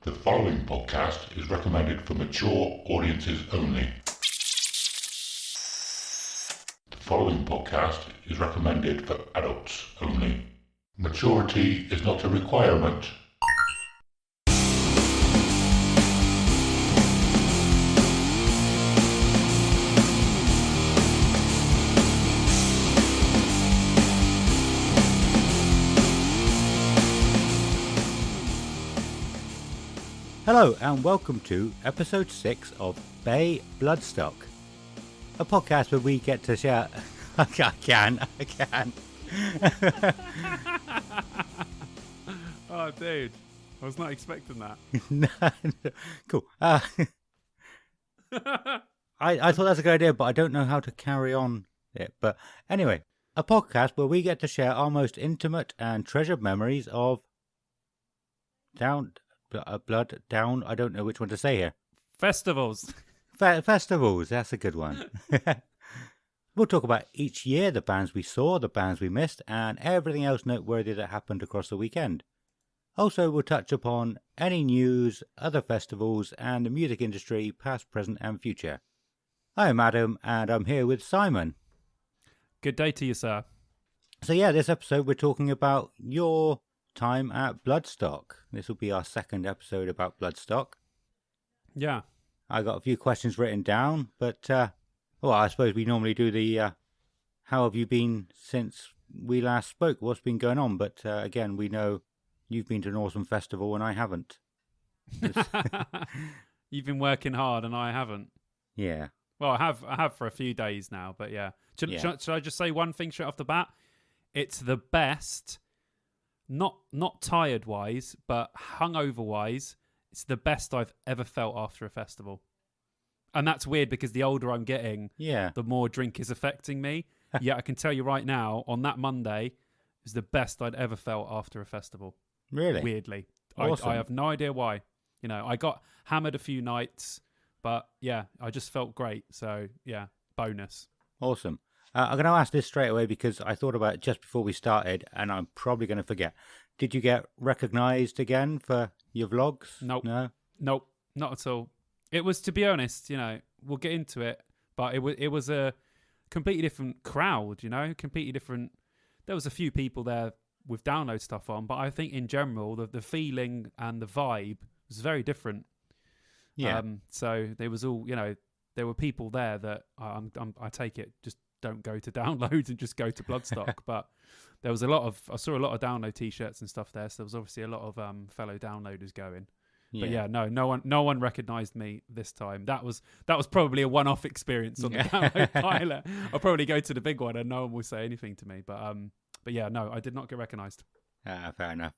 The following podcast is recommended for mature audiences only. The following podcast is recommended for adults only. Maturity is not a requirement. Hello and welcome to episode 6 of Bae Bloodstock, a podcast where we get to share... I can. Oh, dude. I was not expecting that. No. Cool. I thought that's a good idea, but I don't know how to carry on it. But anyway, a podcast where we get to share our most intimate and treasured memories of Blood Down. I don't know which one to say here. Festivals. Festivals, that's a good one. We'll talk about each year, the bands we saw, the bands we missed, and everything else noteworthy that happened across the weekend. Also, we'll touch upon any news, other festivals, and the music industry, past, present, and future. I am Adam, and I'm here with Simon. Good day to you, sir. So yeah, this episode we're talking about your time at Bloodstock. This will be our second episode about Bloodstock. Yeah. I got a few questions written down, but well, I suppose we normally do the how have you been since we last spoke? What's been going on? But again, we know you've been to an awesome festival and I haven't. You've been working hard and I haven't. Yeah. Well, I have for a few days now, but yeah. Should I just say one thing straight off the bat? It's the best, not tired wise, but hungover wise. It's the best I've ever felt after a festival. And that's weird because the older I'm getting, the more drink is affecting me. Yet I can tell you right now, on that Monday, is the best I'd ever felt after a festival. Really? Weirdly. Awesome. I have no idea why. You know, I got hammered a few nights, but yeah, I just felt great. So yeah, bonus. Awesome. I'm going to ask this straight away because I thought about it just before we started and I'm probably going to forget. Did you get recognised again for your vlogs? Nope. No? Nope, not at all. It was, to be honest, you know, we'll get into it, but it was a completely different crowd, you know, completely different. There was a few people there with download stuff on, but I think in general, the feeling and the vibe was very different. Yeah. So there was all, you know, there were people there that I take it just don't go to downloads and just go to Bloodstock. But there was I saw a lot of download t-shirts and stuff there. So there was obviously a lot of fellow downloaders going. Yeah. But yeah, no one recognised me this time. That was probably a one-off experience on the download pilot. I'll probably go to the big one and no one will say anything to me. But yeah, no, I did not get recognised. Fair enough.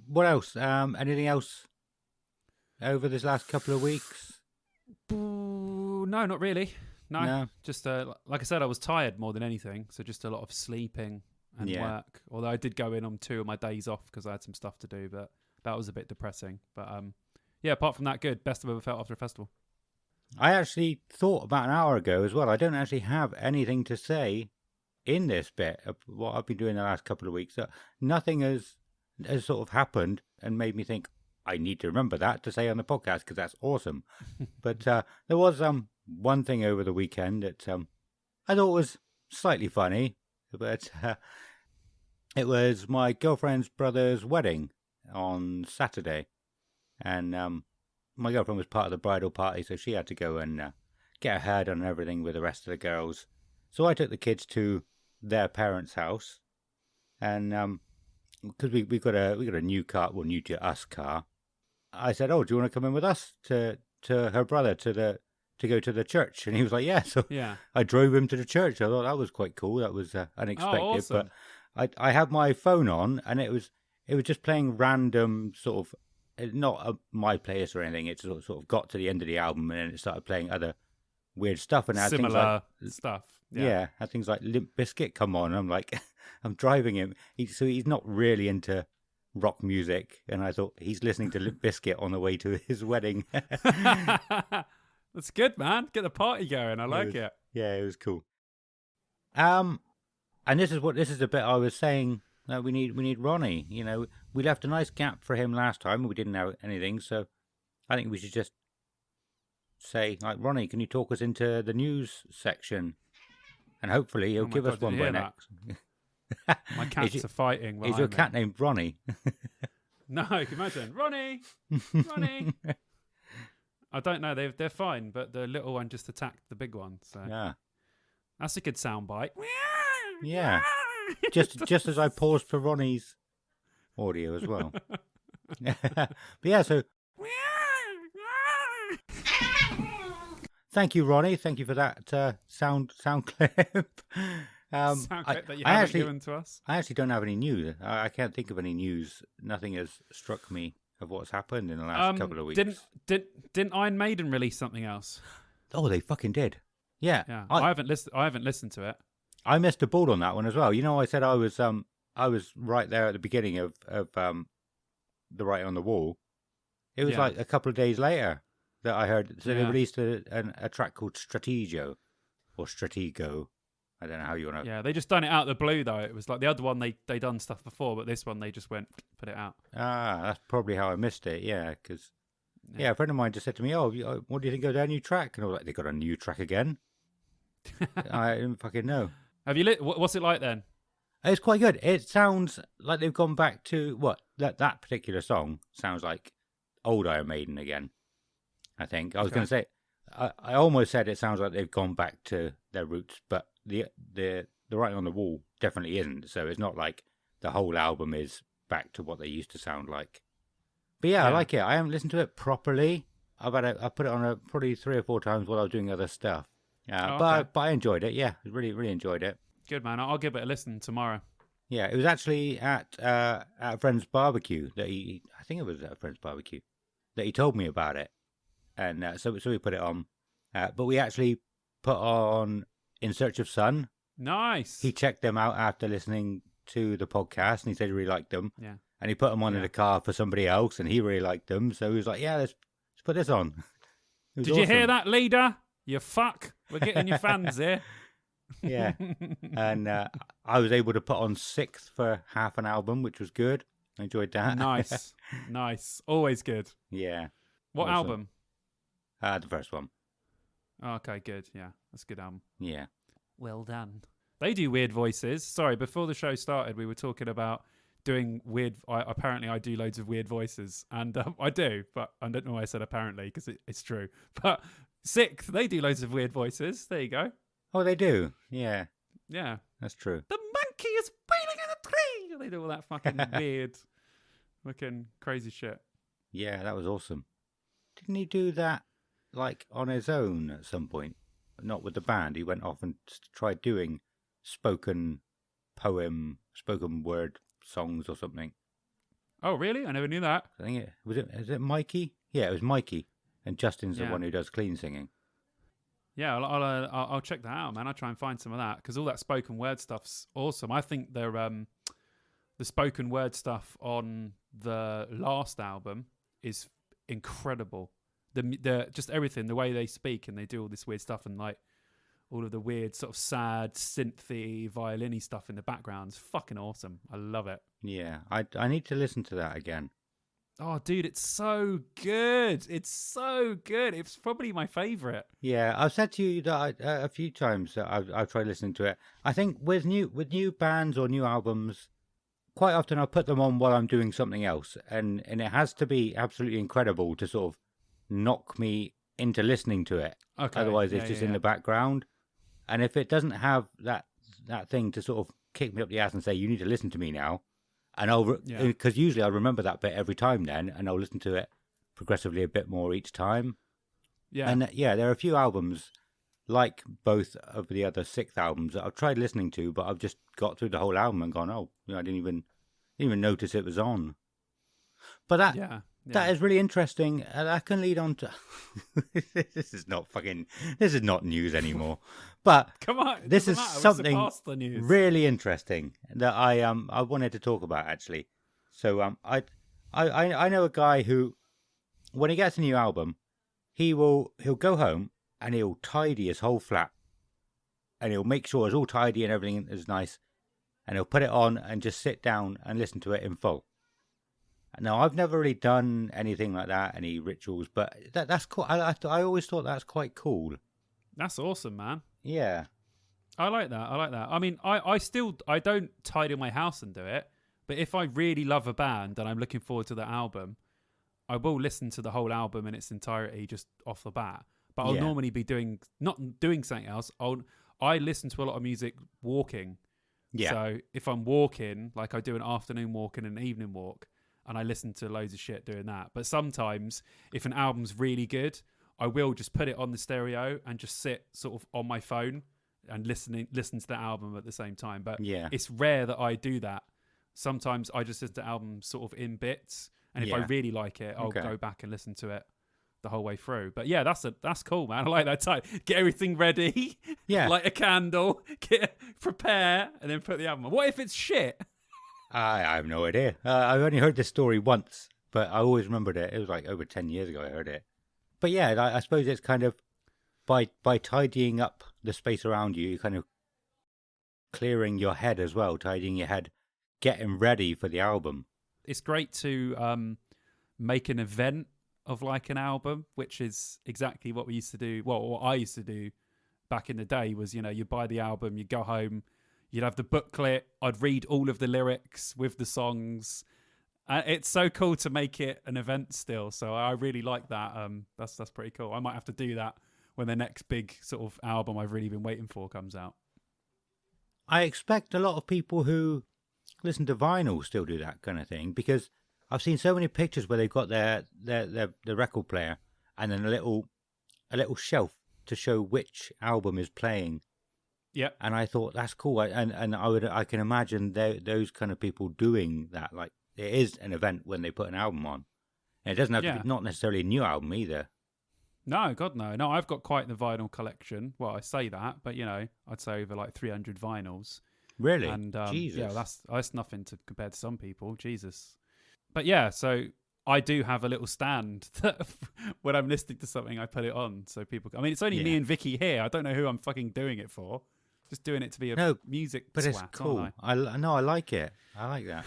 What else? Anything else over this last couple of weeks? No, not really. No. Just like I said, I was tired more than anything. So just a lot of sleeping and work. Although I did go in on 2 of my days off because I had some stuff to do, but that was a bit depressing. But yeah, apart from that, good. Best I've ever felt after a festival. I actually thought about an hour ago as well. I don't actually have anything to say in this bit of what I've been doing the last couple of weeks. Nothing has sort of happened and made me think I need to remember that to say on the podcast because that's awesome. But there was one thing over the weekend that I thought was slightly funny, but it was my girlfriend's brother's wedding on Saturday, and my girlfriend was part of the bridal party, so she had to go and get her hair done and everything with the rest of the girls. So I took the kids to their parents' house, and because we got a new car, well, new to us car, I said, "Oh, do you want to come in with us to her brother to go to the church?" And he was like, "Yeah." So yeah, I drove him to the church. I thought that was quite cool. That was unexpected, awesome. But I had my phone on, and it was just playing random sort of, not my playlist or anything. It sort of got to the end of the album, and then it started playing other weird stuff. And similar stuff. Yeah, had things like Limp Bizkit come on. I'm like, I'm driving him. So he's not really into rock music, and I thought he's listening to Limp Bizkit on the way to his wedding. That's good, man. Get the party going. I like it. Yeah, it was cool. And this is the bit I was saying that we need Ronnie. You know, we left a nice gap for him last time. We didn't have anything, so I think we should just say, like, Ronnie, can you talk us into the news section? And hopefully he'll give us one by next. My cats are fighting. Is your cat named Ronnie? No, can you imagine? Ronnie! Ronnie! I don't know. They're fine, but the little one just attacked the big one. So yeah, that's a good soundbite. Yeah, just as I paused for Ronnie's audio as well. But yeah, so thank you, Ronnie. Thank you for that sound clip. Sound clip that you haven't given to us. I actually don't have any news. I can't think of any news. Nothing has struck me of what's happened in the last couple of weeks. Didn't Iron Maiden release something else? Oh, they fucking did. Yeah. I haven't listened to it. I missed a ball on that one as well. You know, I said I was right there at the beginning of the Writing on the Wall. It was like a couple of days later that I heard. So they released a track called Stratego or Stratego. I don't know how you want to. Yeah, they just done it out of the blue though. It was like the other one they done stuff before, but this one they just went put it out. Ah, that's probably how I missed it. Yeah, because a friend of mine just said to me, "Oh, what do you think of their new track?" And I was like, "They got a new track again." I didn't fucking know. Have you what's it like then? It's quite good. It sounds like they've gone back to what that particular song sounds like old Iron Maiden again. I think I was going to say. I almost said it sounds like they've gone back to their roots, but the Writing on the Wall definitely isn't. So it's not like the whole album is back to what they used to sound like. But yeah, I like it. I haven't listened to it properly. I put it on probably 3 or 4 times while I was doing other stuff. But I enjoyed it. Yeah, really, really enjoyed it. Good, man. I'll give it a listen tomorrow. Yeah, it was actually at a friend's barbecue I think it was at a friend's barbecue that he told me about it. And so we put it on. But we actually put on In Search of Sun. Nice. He checked them out after listening to the podcast, and he said he really liked them. Yeah. And he put them on in the car for somebody else, and he really liked them. So he was like, yeah, let's put this on. Did you hear that, leader? You fuck. We're getting your fans here. Yeah. And I was able to put on 6th for half an album, which was good. I enjoyed that. Nice. Nice. Always good. Yeah. What album? The first one. Oh, okay, good. Yeah, that's a good album. Yeah. Well done. They do weird voices. Sorry, before the show started, we were talking about doing weird. Apparently, I do loads of weird voices, and I do, but I don't know why I said apparently because it's true. But 6th, they do loads of weird voices. There you go. Oh, they do. Yeah. Yeah. That's true. The monkey is waiting in a tree. They do all that fucking weird, fucking crazy shit. Yeah, that was awesome. Didn't he do that like on his own at some point? Not with the band. He went off and tried doing spoken word songs or something. Oh, really? I never knew that. I think is it Mikey? Yeah, it was Mikey, and Justin's the one who does clean singing. Yeah, I'll check that out, man. I'll try and find some of that because all that spoken word stuff's awesome. I think the spoken word stuff on the last album is incredible. The just everything, the way they speak and they do all this weird stuff and like all of the weird sort of sad synthy violin-y stuff in the background is fucking awesome. I love it. Yeah, I need to listen to that again. Oh, dude, it's so good. It's so good. It's probably my favourite. Yeah, I've said to you that a few times that I've tried listening to it. I think with new bands or new albums, quite often I'll put them on while I'm doing something else, and it has to be absolutely incredible to sort of knock me into listening to it. Okay. Otherwise, it's just in the background. And if it doesn't have that thing to sort of kick me up the ass and say, you need to listen to me now, and because usually I remember that bit every time then, and I'll listen to it progressively a bit more each time. Yeah. And there are a few albums, like both of the other 6th albums, that I've tried listening to, but I've just got through the whole album and gone, oh, I didn't even notice it was on. But that is really interesting. That can lead on to this is not news anymore. But come on, this is something really interesting that I wanted to talk about actually. So I know a guy who, when he gets a new album, he'll go home and he'll tidy his whole flat, and he'll make sure it's all tidy and everything is nice, and he'll put it on and just sit down and listen to it in full. No, I've never really done anything like that, any rituals, but that's cool. I always thought that's quite cool. That's awesome, man. Yeah. I like that. I like that. I mean, I don't tidy my house and do it, but if I really love a band and I'm looking forward to the album, I will listen to the whole album in its entirety just off the bat. But I'll normally be not doing something else. I listen to a lot of music walking. Yeah. So if I'm walking, like I do an afternoon walk and an evening walk, and I listen to loads of shit doing that. But sometimes, if an album's really good, I will just put it on the stereo and just sit sort of on my phone and listen to the album at the same time. But it's rare that I do that. Sometimes I just listen to albums sort of in bits, and if I really like it, I'll go back and listen to it the whole way through. But yeah, that's cool, man. I like that type. Get everything ready, light a candle, prepare, and then put the album on. What if it's shit? I have no idea. I've only heard this story once, but I always remembered it. It was like over 10 years ago I heard it. But yeah, I suppose it's kind of by tidying up the space around you, you're kind of clearing your head as well, tidying your head, getting ready for the album. It's great to make an event of like an album, which is exactly what we used to do. Well, what I used to do back in the day was, you buy the album, you go home, you'd have the booklet, I'd read all of the lyrics with the songs. It's so cool to make it an event still. So I really like that. That's pretty cool. I might have to do that when the next big sort of album I've really been waiting for comes out. I expect a lot of people who listen to vinyl still do that kind of thing, because I've seen so many pictures where they've got their record player and then a little shelf to show which album is playing. Yeah, and I thought that's cool. I can imagine those kind of people doing that. Like, it is an event when they put an album on, and it doesn't have to be not necessarily a new album either. No, God, no. I've got quite the vinyl collection. Well, I say that, but I'd say over like 300 vinyls. Really? And Jesus. yeah, that's nothing to compare to some people. Jesus. But yeah, so I do have a little stand that when I'm listening to something, I put it on so people. I mean, it's only me and Vicky here. I don't know who I'm fucking doing it for. Just doing it to be a music but swat, it's cool. I like it. I like that.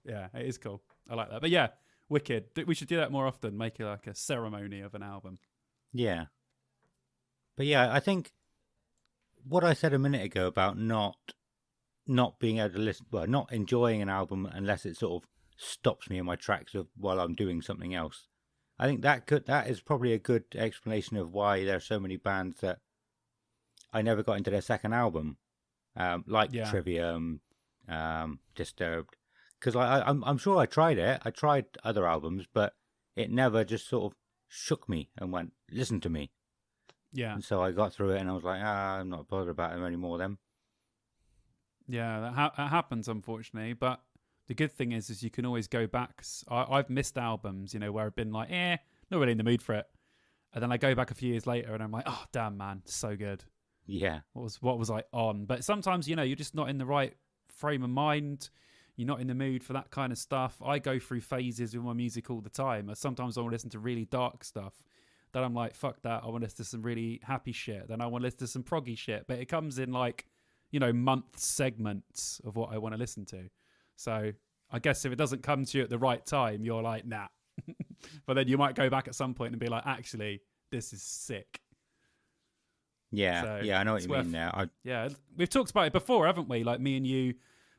Yeah, it is cool. I like that. But yeah, wicked. We should do that more often. Make it like a ceremony of an album. Yeah. But yeah, I think what I said a minute ago about not being able to listen, well, not enjoying an album unless it sort of stops me in my tracks while I'm doing something else. I think that is probably a good explanation of why there are so many bands that I never got into their second album, like Trivium, Disturbed, because I'm sure I tried it. I tried other albums, but it never just sort of shook me and went, listen to me. Yeah. And so I got through it, and I was like, I'm not bothered about them anymore. Then. Yeah, that happens, unfortunately. But the good thing is you can always go back. I've missed albums, where I've been like, not really in the mood for it, and then I go back a few years later, and I'm like, oh damn, man, so good. Yeah. What was I on? But sometimes, you're just not in the right frame of mind. You're not in the mood for that kind of stuff. I go through phases with my music all the time. Sometimes I want to listen to really dark stuff. Then I'm like, fuck that. I want to listen to some really happy shit. Then I want to listen to some proggy shit. But it comes in like, month segments of what I want to listen to. So I guess if it doesn't come to you at the right time, you're like, nah. But then you might go back at some point and be like, actually, this is sick. Yeah, so I know what you mean now. Yeah, we've talked about it before, haven't we? Like me and you,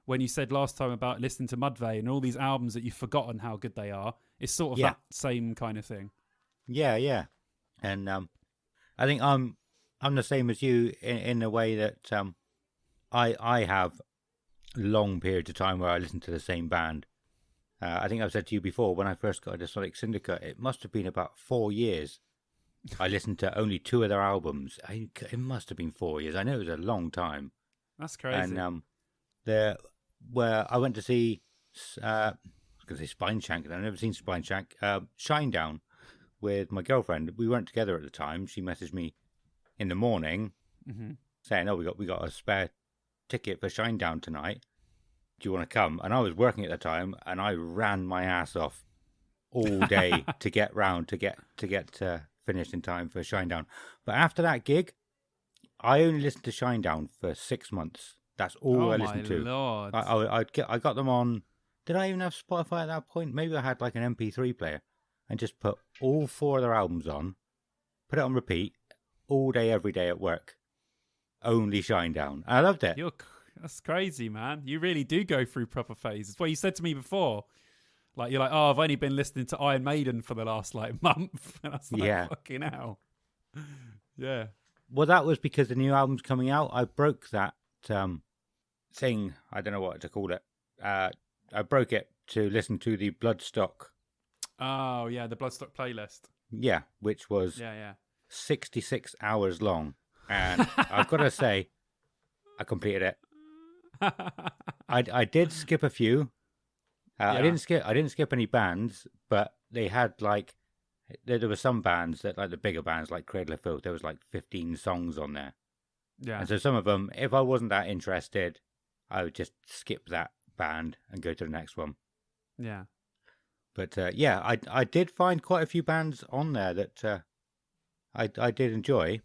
when you said last time about listening to Mudvayne and all these albums that you've forgotten how good they are, it's sort of that same kind of thing. Yeah. And I think I'm the same as you in the way that I have long periods of time where I listen to the same band. I think I've said to you before, when I first got into Sonic Syndicate, it must have been about 4 years. I listened to only 2 of their albums. It must have been 4 years. I know it was a long time. That's crazy. And where I went to see, I was going to say Spineshank, and I've never seen Spineshank, Shinedown with my girlfriend. We weren't together at the time. She messaged me in the morning saying, "Oh, we got a spare ticket for Shinedown tonight. Do you want to come?" And I was working at the time, and I ran my ass off all day to get finished in time for Shinedown. But after that gig, I only listened to Shinedown for 6 months. That's all I listened to. Lord. I got them on. did I even have Spotify at that point? Maybe I had like an MP3 player and just put all 4 of their albums on, put it on repeat all day, every day at work. Only Shinedown. I loved it. That's crazy, man. You really do go through proper phases. Well, you said to me before, like, you're like, oh, I've only been listening to Iron Maiden for the last like month. And I was like, Yeah. fucking hell. Yeah. Well, that was because the new album's coming out. I broke that thing. I don't know what to call it. I broke it to listen to the Bloodstock. Oh, yeah, the Bloodstock playlist. Yeah, which was Yeah. 66 hours long. And I've got to say, I completed it. I did skip a few. Yeah. I didn't skip any bands, but they had like there were some bands that, like the bigger bands like Cradle of Filth, there was like 15 songs on there. Yeah. And so some of them, if I wasn't that interested, I would just skip that band and go to the next one. Yeah. But yeah, I did find quite a few bands on there that I did enjoy.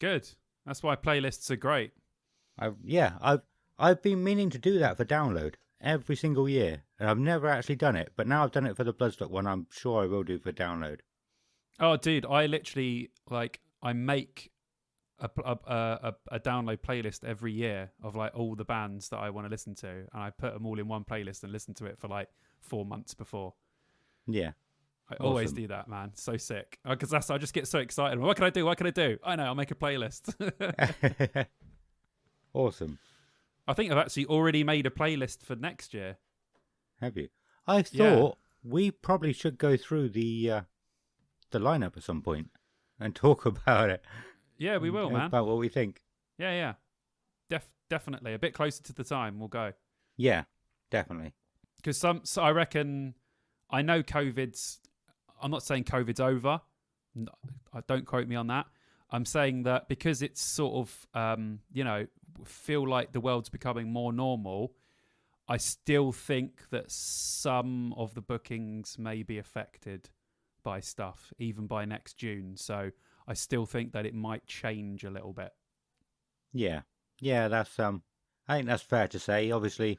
Good. That's why playlists are great. I've been meaning to do that for download every single year, and I've never actually done it. But now I've done it for the Bloodstock one. I'm sure I will do for download. Oh, dude, I literally I make a download playlist every year of like all the bands that I want to listen to, and I put them all in one playlist and listen to it for like 4 months before. Yeah. I always do that, man. So sick. Because I just get so excited. What can I do? What can I do? I know, I'll make a playlist. Awesome. I think I've actually already made a playlist for next year. Have you? I thought we probably should go through the lineup at some point and talk about it. Yeah, we will, man. About what we think. Yeah. Definitely. A bit closer to the time, we'll go. Yeah, definitely. Because so I reckon, I know I'm not saying COVID's over. Don't quote me on that. I'm saying that because it's sort of, feel like the world's becoming more normal, I still think that some of the bookings may be affected by stuff, even by next June. So I still think that it might change a little bit. Yeah, that's I think that's fair to say. Obviously,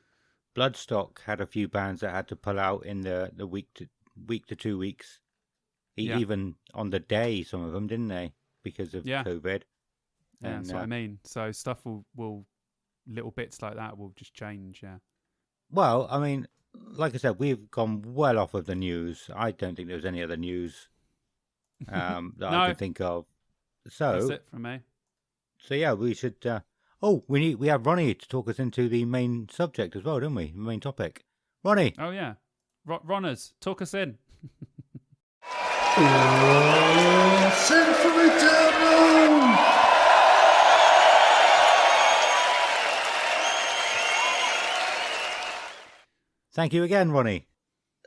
Bloodstock had a few bands that had to pull out in the week to 2 weeks, even on the day. Some of them didn't they, because of COVID. Yeah, and, that's what I mean. So stuff will little bits like that will just change. Yeah. Well, I mean, like I said, we've gone well off of the news. I don't think there was any other news that I can think of. So that's it from me. So yeah, we should. We have Ronnie to talk us into the main subject as well, don't we? The main topic. Ronnie. Oh yeah, Ronners, talk us in. Symphony Download! Thank you again, Ronnie.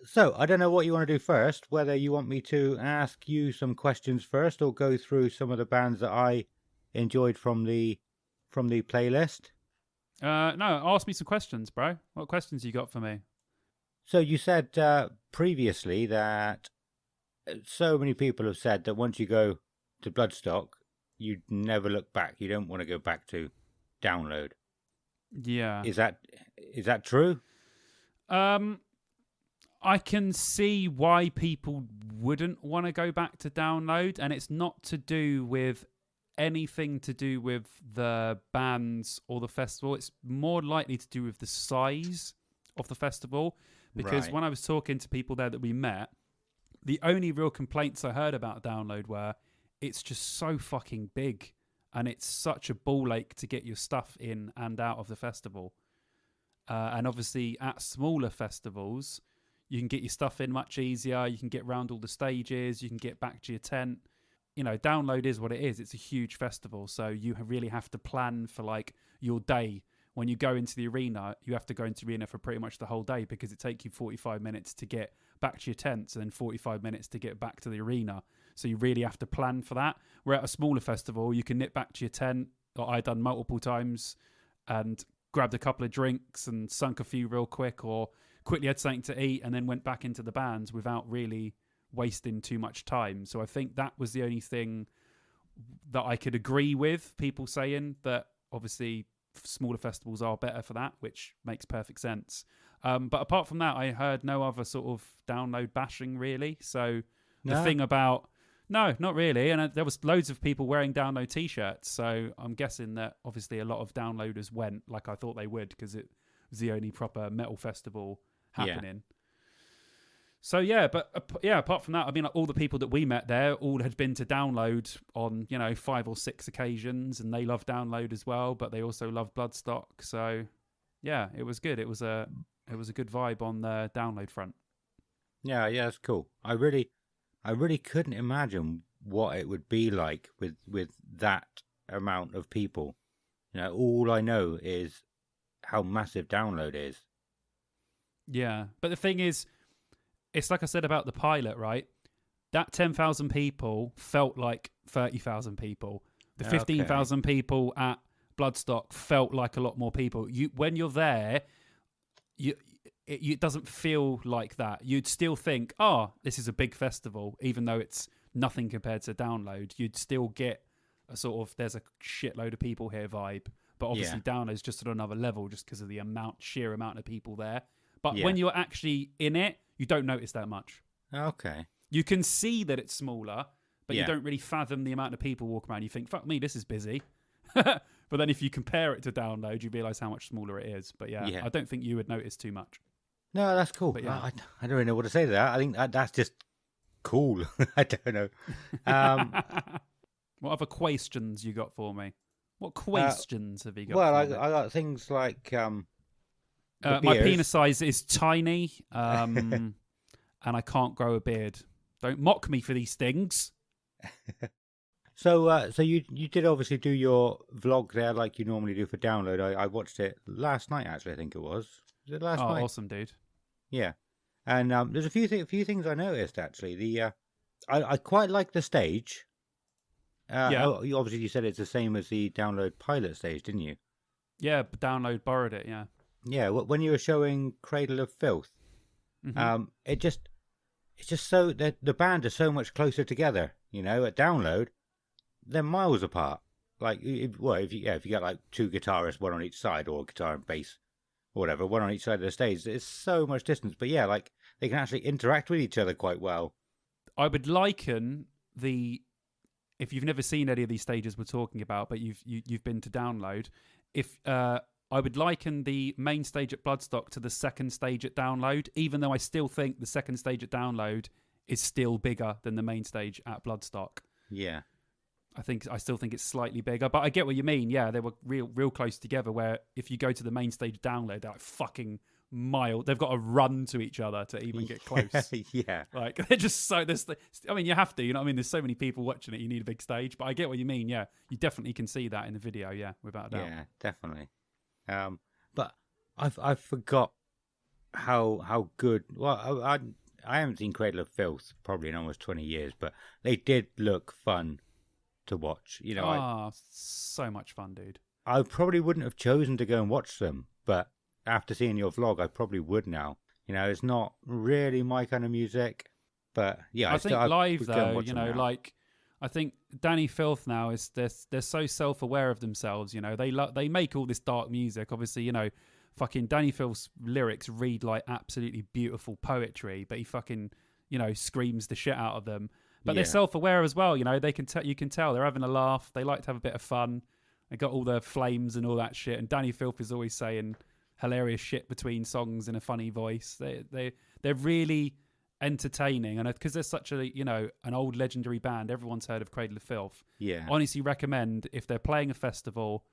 So, I don't know what you want to do first, whether you want me to ask you some questions first or go through some of the bands that I enjoyed from the playlist. No, ask me some questions, bro. What questions you got for me? So, you said previously that so many people have said that once you go to Bloodstock, you never look back. You don't want to go back to download. Yeah. Is that true? I can see why people wouldn't want to go back to download, and it's not to do with anything to do with the bands or the festival. It's more likely to do with the size of the festival, because when I was talking to people there that we met, the only real complaints I heard about download were it's just so fucking big and it's such a ball ache to get your stuff in and out of the festival. And obviously at smaller festivals, you can get your stuff in much easier. You can get around all the stages. You can get back to your tent. You know, download is what it is. It's a huge festival. So you really have to plan for like your day. When you go into the arena, you have to go into the arena for pretty much the whole day, because it takes you 45 minutes to get back to your tents and then 45 minutes to get back to the arena. So you really have to plan for that. Where at a smaller festival, you can nip back to your tent, like I done multiple times, and grabbed a couple of drinks and sunk a few real quick, or quickly had something to eat and then went back into the bands without really wasting too much time. So I think that was the only thing that I could agree with people saying, that obviously smaller festivals are better for that, which makes perfect sense. But apart from that, I heard no other sort of download bashing really. So the No? thing about no, not really. And there was loads of people wearing download T-shirts. So I'm guessing that obviously a lot of downloaders went like I thought they would because it was the only proper metal festival happening. So yeah, but apart from that, I mean, like all the people that we met there all had been to download on 5 or 6 occasions, and they love download as well. But they also love Bloodstock. So yeah, it was good. It was a good vibe on the download front. Yeah, that's cool. I really couldn't imagine what it would be like with that amount of people. All I know is how massive download is. Yeah, but the thing is, it's like I said about the pilot, right? That 10,000 people felt like 30,000 people. The 15,000 people at Bloodstock felt like a lot more people. When you're there, it doesn't feel like that. You'd still think, this is a big festival, even though it's nothing compared to download. You'd still get a sort of there's a shitload of people here vibe. But obviously download's just at another level just because of the sheer amount of people there. But when you're actually in it, you don't notice that much. Okay. You can see that it's smaller, but you don't really fathom the amount of people walking around. You think, fuck me, this is busy. But then if you compare it to download, you realise how much smaller it is. But I don't think you would notice too much. No, that's cool. But I don't really know what to say to that. I think that's just cool. I don't know. What other questions you got for me? What questions have you got? Well, for I got things like my penis size is tiny, and I can't grow a beard. Don't mock me for these things. So you did obviously do your vlog there like you normally do for download. I watched it last night, actually. I think it was. Was it last night? Oh, awesome, dude. Yeah, and there's a few things I noticed actually. I quite like the stage. Obviously you said it's the same as the download pilot stage, didn't you? Yeah, download borrowed it. Yeah. Yeah, when you were showing Cradle of Filth, it's just so that the band are so much closer together. At download, they're miles apart. Like, if you get like 2 guitarists, one on each side, or guitar and bass, or whatever, one on each side of the stage, it's so much distance. But yeah, like they can actually interact with each other quite well. I would liken if you've never seen any of these stages we're talking about, but you've been to download, I would liken the main stage at Bloodstock to the second stage at download, even though I still think the second stage at download is still bigger than the main stage at Bloodstock. Yeah. I still think it's slightly bigger, but I get what you mean. Yeah, they were real close together, where if you go to the main stage download, they're like fucking mild. They've got to run to each other to even get close. Yeah. Like, they're just so... you have to, There's so many people watching it, you need a big stage. But I get what you mean, yeah. You definitely can see that in the video, yeah, without a doubt. Yeah, definitely. But I forgot how good. Well, I haven't seen Cradle of Filth probably in almost 20 years, but they did look fun to watch. So much fun, dude. I probably wouldn't have chosen to go and watch them, but after seeing your vlog, I probably would now. It's not really my kind of music, but yeah, I think live though, like. I think Danny Filth now they're so self-aware of themselves. They make all this dark music. Obviously, fucking Danny Filth's lyrics read like absolutely beautiful poetry, but he fucking screams the shit out of them. But they're self-aware as well. They can you can tell they're having a laugh. They like to have a bit of fun. They got all the flames and all that shit. And Danny Filth is always saying hilarious shit between songs in a funny voice. They're really entertaining, and because they're such a an old legendary band, everyone's heard of Cradle of Filth. Yeah, honestly recommend, if they're playing a festival,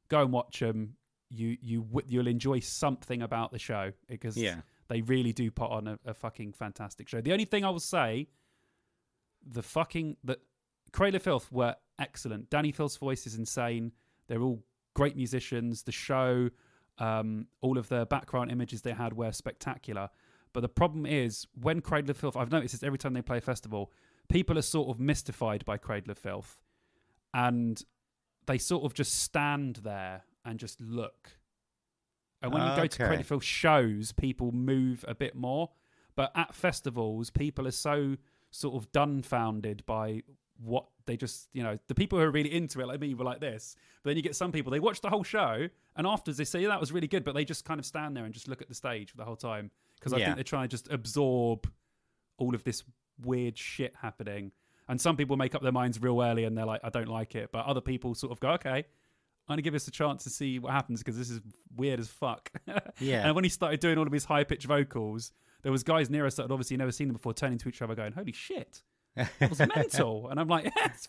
go and watch them. You'll enjoy something about the show, because they really do put on a fucking fantastic show. The only thing I will say, the Cradle of Filth were excellent. Danny Filth's voice is insane. They're all great musicians. The show, all of the background images they had were spectacular. But the problem is, when Cradle of Filth, I've noticed this every time they play a festival, people are sort of mystified by Cradle of Filth. And they sort of just stand there and just look. And when you go to Cradle of Filth shows, people move a bit more. But at festivals, people are so sort of dumbfounded by what They just, the people who are really into it, like me, were like this. But then you get some people, they watch the whole show, and afterwards they say, yeah, that was really good, but they just kind of stand there and just look at the stage for the whole time. Because I think they're trying to just absorb all of this weird shit happening. And some people make up their minds real early and they're like, I don't like it. But other people sort of go, okay, I'm going to give us a chance to see what happens because this is weird as fuck. Yeah. And when he started doing all of his high-pitched vocals, there was guys near us that had obviously never seen them before turning to each other going, holy shit, that was mental. And I'm like, yeah, it's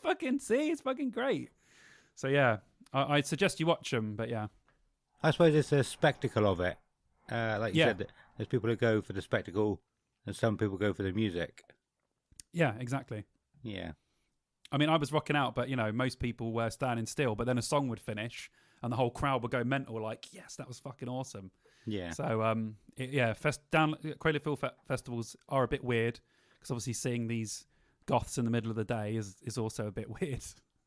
fucking great. So yeah, I'd suggest you watch them, but yeah. I suppose it's a spectacle of it. Like you said, there's people who go for the spectacle and some people go for the music. Yeah, exactly. Yeah. I mean, I was rocking out, but, most people were standing still, but then a song would finish and the whole crowd would go mental like, yes, that was fucking awesome. Yeah. So, Quaylfield festivals are a bit weird because obviously seeing these goths in the middle of the day is also a bit weird.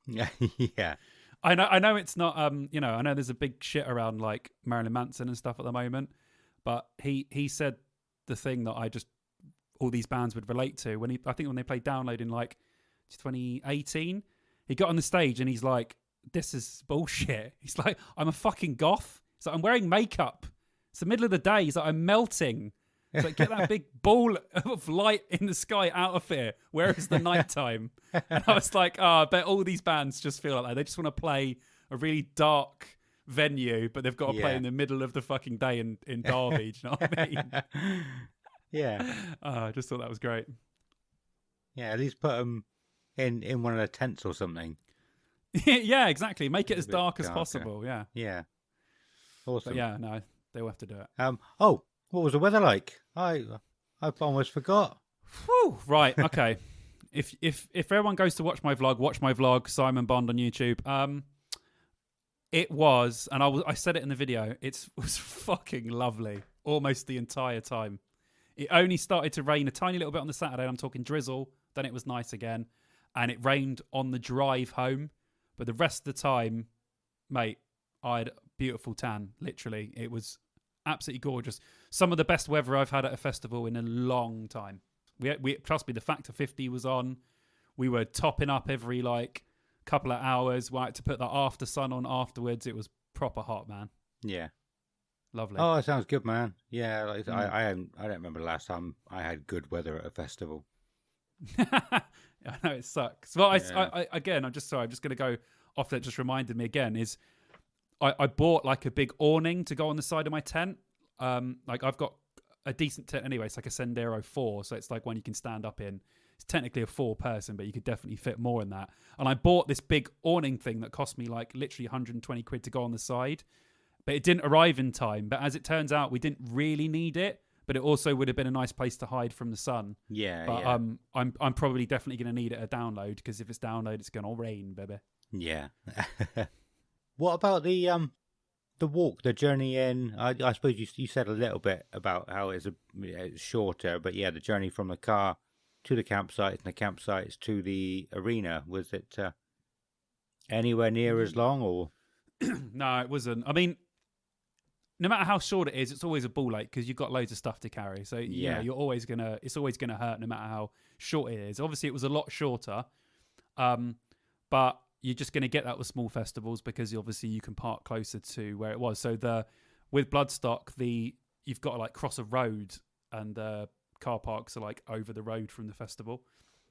Yeah. Yeah. I know it's not, I know there's a big shit around like Marilyn Manson and stuff at the moment, but he said the thing that all these bands would relate to I think when they played Download in like 2018, he got on the stage and he's like, this is bullshit. He's like, I'm a fucking goth. So I'm wearing makeup. It's the middle of the day. He's like, I'm melting. It's like, get that big ball of light in the sky out of here. Where is the nighttime? And I was like, I bet all these bands just feel like that. They just want to play a really dark venue, but they've got to play in the middle of the fucking day in Derby. Do you know what I mean? Yeah. I just thought that was great. Yeah, at least put them in one of the tents or something. Yeah, exactly. Make it as dark as darker. possible. Yeah. Yeah. Awesome. But yeah, no, they'll have to do it. What was the weather like? I almost forgot. Whew, right, okay. if everyone goes to watch my vlog, Simon Bond on YouTube. It was, and I said it in the video, it was fucking lovely almost the entire time. It only started to rain a tiny little bit on the Saturday. I'm talking drizzle. Then it was nice again. And it rained on the drive home. But the rest of the time, mate, I had a beautiful tan, literally. It was absolutely gorgeous. Some of the best weather I've had at a festival in a long time. We trust me, the Factor 50 was on. We were topping up every couple of hours. We had to put the after sun on afterwards. It was proper hot, man. Yeah. Lovely. Oh, that sounds good, man. Yeah, I don't remember the last time I had good weather at a festival. I know it sucks. Well, I'm just sorry. I'm just going to go off that. Just reminded me again is I bought like a big awning to go on the side of my tent. I've got a decent tent anyway. It's like a Sendero 4, so it's like one you can stand up in. It's technically a 4-person, but you could definitely fit more in that. And I bought this big awning thing that cost me like literally 120 quid to go on the side. But it didn't arrive in time. But as it turns out, we didn't really need it. But it also would have been a nice place to hide from the sun. Yeah, but yeah. I'm probably definitely going to need it at Download because if it's Download, it's going to rain, baby. Yeah. What about the walk, the journey in? I suppose you said a little bit about how it's shorter, but yeah, the journey from the car to the campsite and the campsites to the arena, was it anywhere near as long or? No, it wasn't. I mean, no matter how short it is, it's always a ball ache because you've got loads of stuff to carry. So yeah, it's always gonna hurt no matter how short it is. Obviously, it was a lot shorter, but you're just gonna get that with small festivals because obviously you can park closer to where it was. So with Bloodstock, you've got to like cross a road and the car parks are like over the road from the festival.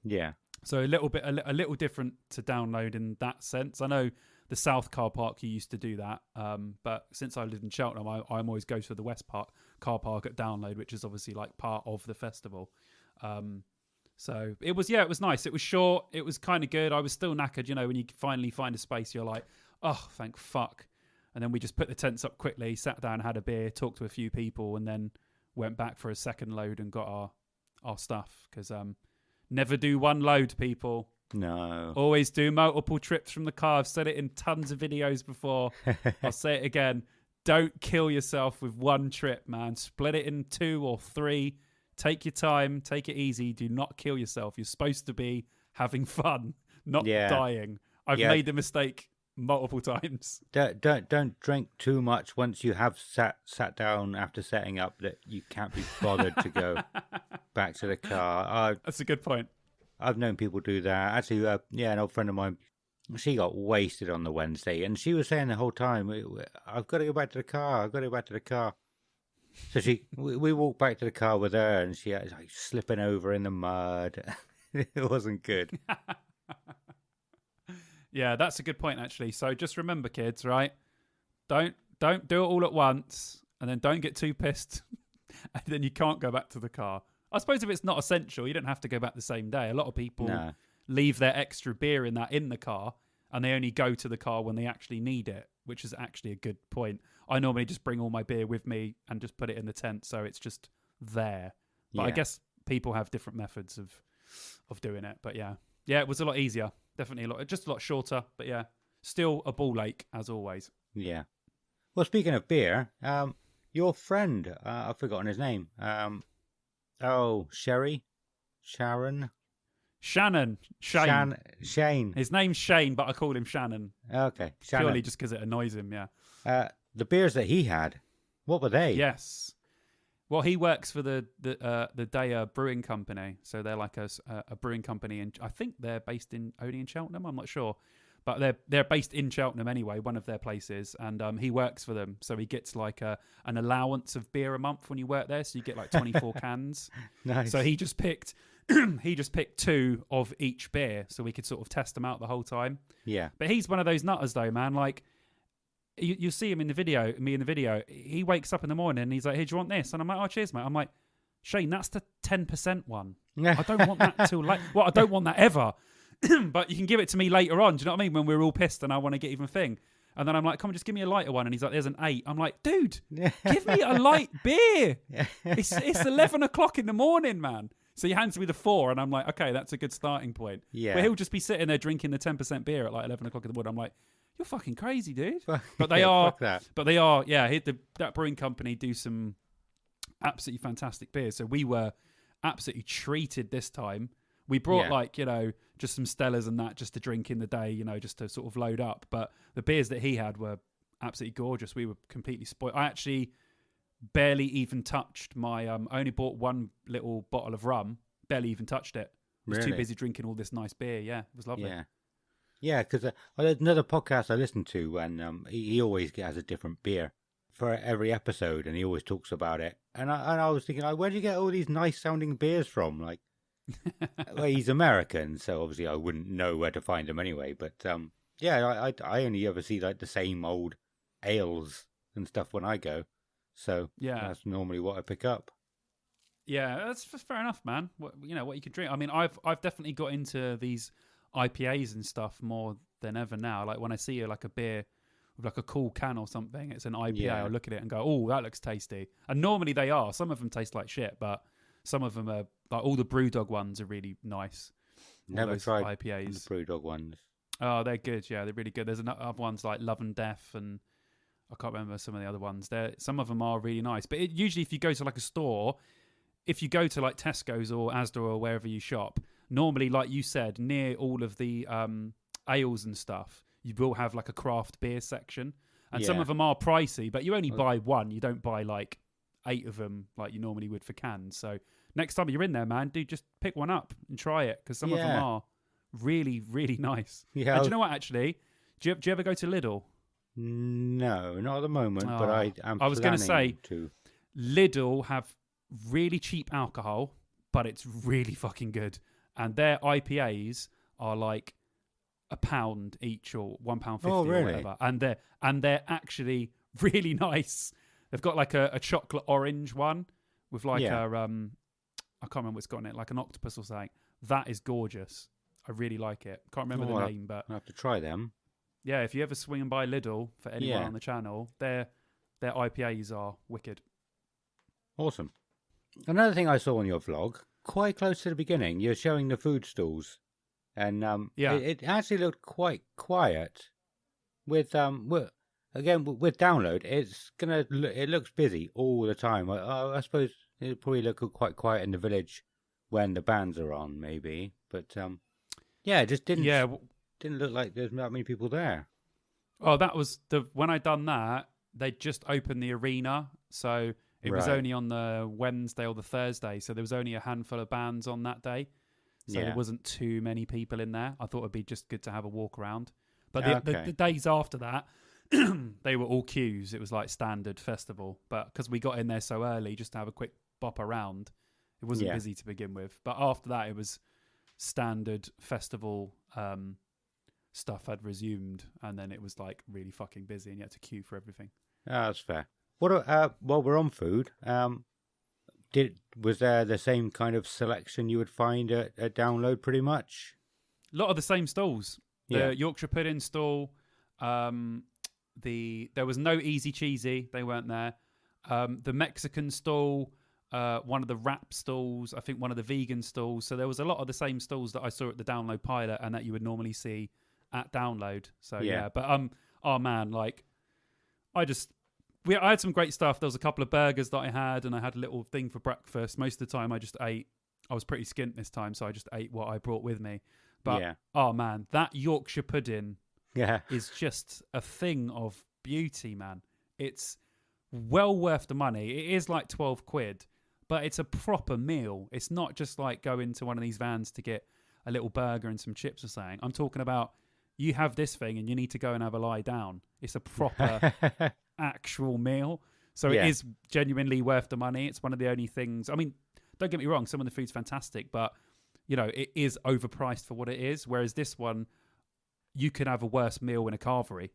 Yeah. So a little different to Download in that sense. I know the South car park you used to do that, but since I live in Cheltenham, I always go to the West car park at Download, which is obviously like part of the festival. So it was nice. It was short. It was kind of good. I was still knackered, when you finally find a space, you're like, oh, thank fuck. And then we just put the tents up quickly, sat down, had a beer, talked to a few people, and then went back for a second load and got our stuff because never do one load, people. No. Always do multiple trips from the car. I've said it in tons of videos before. I'll say it again. Don't kill yourself with one trip, man. Split it in 2 or 3. Take your time. Take it easy. Do not kill yourself. You're supposed to be having fun, not dying. I've made the mistake multiple times. Don't drink too much once you have sat down after setting up that you can't be bothered to go back to the car. That's a good point. I've known people do that. Actually, an old friend of mine, she got wasted on the Wednesday, and she was saying the whole time, "I've got to go back to the car. I've got to go back to the car." So we walked back to the car with her, and she was like slipping over in the mud. It wasn't good. Yeah, that's a good point actually. So just remember, kids, right? Don't do it all at once, and then don't get too pissed, and then you can't go back to the car. I suppose if it's not essential, you don't have to go back the same day. A lot of people leave their extra beer in the car, and they only go to the car when they actually need it, which is actually a good point. I normally just bring all my beer with me and just put it in the tent, so it's just there. But I guess people have different methods of doing it. But yeah, it was a lot easier. Definitely just a lot shorter. But yeah, still a ball lake as always. Yeah. Well, speaking of beer, your friend, I've forgotten his name. Sharon. Shane. Shane. His name's Shane, but I call him Shannon. Okay, Shannon. Purely just because it annoys him, yeah. The beers that he had, what were they? Yes. Well, he works for the Daya Brewing Company, so they're like a brewing company, and I think they're based only in Cheltenham. I'm not sure, but they're based in Cheltenham anyway, one of their places, and he works for them, so he gets like an allowance of beer a month when you work there, so you get like 24 cans. Nice. So he just picked 2 of each beer, so we could sort of test them out the whole time. Yeah. But he's one of those nutters though, man. Like you see him in the video, he wakes up in the morning and he's like, "Hey, do you want this?" And I'm like, "Oh, cheers, mate." I'm like, "Shane, that's the 10% one. I don't want that till late. Well, I don't want that ever. But you can give it to me later on. Do you know what I mean? When we're all pissed and I want to get even thing." And then I'm like, "Come on, just give me a lighter one." And he's like, "There's an 8." I'm like, "Dude, give me a light beer. It's 11 o'clock in the morning, man." So he hands me the 4, and I'm like, "Okay, that's a good starting point." Yeah. But he'll just be sitting there drinking the 10% beer at like 11 o'clock in the morning. I'm like, "You're fucking crazy, dude." But they are. Fuck that. But they are. Yeah, that brewing company do some absolutely fantastic beers. So we were absolutely treated this time. We brought just some Stellas and that just to drink in the day, just to sort of load up. But the beers that he had were absolutely gorgeous. We were completely spoiled. I actually barely even touched my. I only bought one little bottle of rum. Barely even touched it. I was too busy drinking all this nice beer. Yeah, it was lovely. Yeah, because there's another podcast I listen to, and he always has a different beer for every episode, and he always talks about it. And I was thinking, like, where do you get all these nice sounding beers from? Like, well, he's American, so obviously I wouldn't know where to find them anyway. But I only ever see like the same old ales and stuff when I go. So that's normally what I pick up. Yeah, that's fair enough, man. What you can drink. I mean, I've definitely got into these IPAs and stuff more than ever now. Like when I see like a beer with like a cool can or something, it's an IPA. I'll look at it and go, "Oh, that looks tasty." And normally they are. Some of them taste like shit, but some of them are like all the Brewdog ones are really nice. Never tried IPAs. The Brewdog ones. Oh, they're good. Yeah, they're really good. There's other ones like Love and Death, and I can't remember some of the other ones. Some of them are really nice. But usually, if you go to like a store, if you go to like Tesco's or Asda or wherever you shop, normally, like you said, near all of the ales and stuff, you will have like a craft beer section. And some of them are pricey, but you only buy one. You don't buy like 8 of them like you normally would for cans. So next time you're in there, man, dude, just pick one up and try it, because some of them are really, really nice. Yeah. And do you know what, actually? Do you ever go to Lidl? No, not at the moment, but I was going to say, to. Lidl have really cheap alcohol, but it's really fucking good. And their IPAs are like £1 each or £1.50 or whatever. And they're actually really nice. They've got like a chocolate orange one with like I can't remember what's got in it, like an octopus or something. That is gorgeous. I really like it. Can't remember the name, but I'll have to try them. Yeah, if you ever swing by Lidl for anyone on the channel, their IPAs are wicked. Awesome. Another thing I saw on your vlog, quite close to the beginning, you're showing the food stalls, and it actually looked quite quiet. With download, it looks busy all the time. I suppose it probably look quite quiet in the village when the bands are on, maybe. But it just didn't look like there's that many people there. Oh, that was when I done that. They just opened the arena, so it was only on the Wednesday or the Thursday. So there was only a handful of bands on that day. So Yeah. there wasn't too many people in there. I thought it'd be just good to have a walk around. But Okay. the days after that, they were all queues. It was like standard festival. But because we got in there so early just to have a quick bop around, it wasn't Yeah. busy to begin with. But after that, it was standard festival stuff had resumed. And then it was like really fucking busy and you had to queue for everything. That's fair. What? While we're on food, was there the same kind of selection you would find at Download, pretty much? A lot of the same stalls. The Yeah. Yorkshire pudding stall. There was no easy cheesy. They weren't there. The Mexican stall. One of the wrap stalls. I think one of the vegan stalls. So there was a lot of the same stalls that I saw at the Download pilot and that you would normally see at Download. So Yeah. yeah. But oh man, like I had some great stuff. There was a couple of burgers that I had, and I had a little thing for breakfast. Most of the time, I just ate. I was pretty skint this time, so I just ate what I brought with me. But Yeah. oh man, that Yorkshire pudding Yeah. is just a thing of beauty, man. It's well worth the money. It is like 12 quid, but it's a proper meal. It's not just like going to one of these vans to get a little burger and some chips or something. I'm talking about you have this thing and you need to go and have a lie down. It's a proper actual meal. So Yeah. it is genuinely worth the money. It's one of the only things. I mean, don't get me wrong, some of the food's fantastic, but you know, it is overpriced for what it is. Whereas this one, you can have a worse meal in a carvery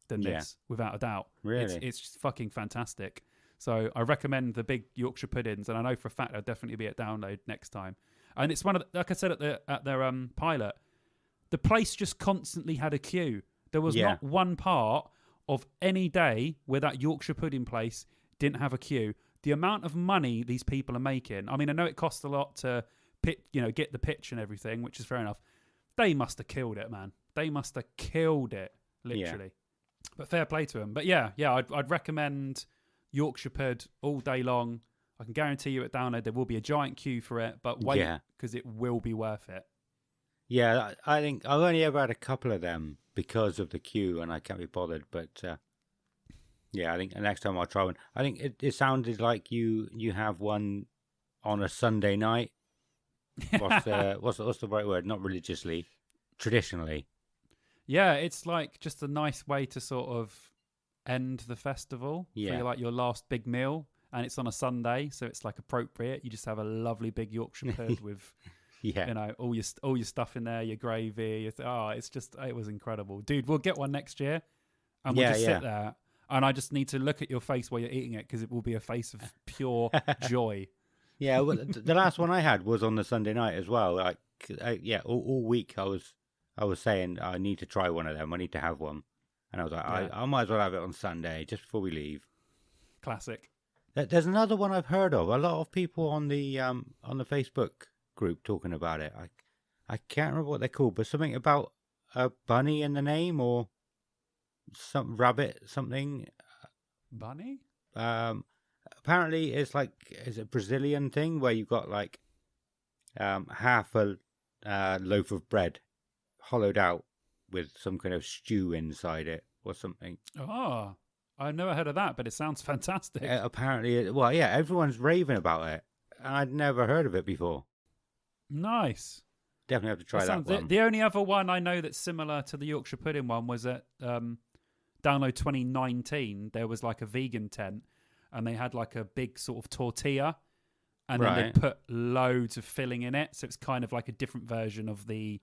than Yeah. this, without a doubt. Really? It's just fucking fantastic. So I recommend the big Yorkshire puddings, and I know for a fact I'll definitely be at Download next time. And it's one of the, like I said at their pilot, the place just constantly had a queue. There was Yeah. not one part of any day where that Yorkshire pudding place didn't have a queue. The amount of money these people are making. I mean, I know it costs a lot to get the pitch and everything, which is fair enough. They must have killed it, man. They must have killed it, literally. But fair play to them. But yeah, I'd recommend Yorkshire Pud all day long. I can guarantee you at Download there will be a giant queue for it, but wait, Yeah. because it will be worth it. Yeah, I think I've only ever had a couple of them because of the queue, and I can't be bothered. But yeah, I think the next time I'll try one. I think it sounded like you have one on a Sunday night. What's the right word? Not religiously, traditionally. Yeah, it's like just a nice way to sort of end the festival Yeah. for your last big meal, and it's on a Sunday, so it's like appropriate. You just have a lovely big Yorkshire Pud with Yeah. all your stuff in there, your gravy. It was incredible, dude. We'll get one next year, and we'll just sit there, and I just need to look at your face while you're eating it because it will be a face of pure joy. Yeah, well, the last one I had was on the Sunday night as well. Like, all week I was saying I need to try one of them. I need to have one, and I was like, Yeah. I might as well have it on Sunday just before we leave. Classic. There's another one I've heard of. A lot of people on the Facebook group talking about it. I can't remember what they're called, but something about a bunny in the name or some rabbit something. Bunny? Apparently it's like is a Brazilian thing where you've got like half a loaf of bread hollowed out with some kind of stew inside it or something. Oh, I've never heard of that, but it sounds fantastic. Apparently, well, yeah, everyone's raving about it, and I'd never heard of it before. Nice. Definitely have to try that one. The only other one I know that's similar to the Yorkshire pudding one was at Download 2019. There was like a vegan tent, and they had like a big sort of tortilla, and then they put loads of filling in it. So it's kind of like a different version of the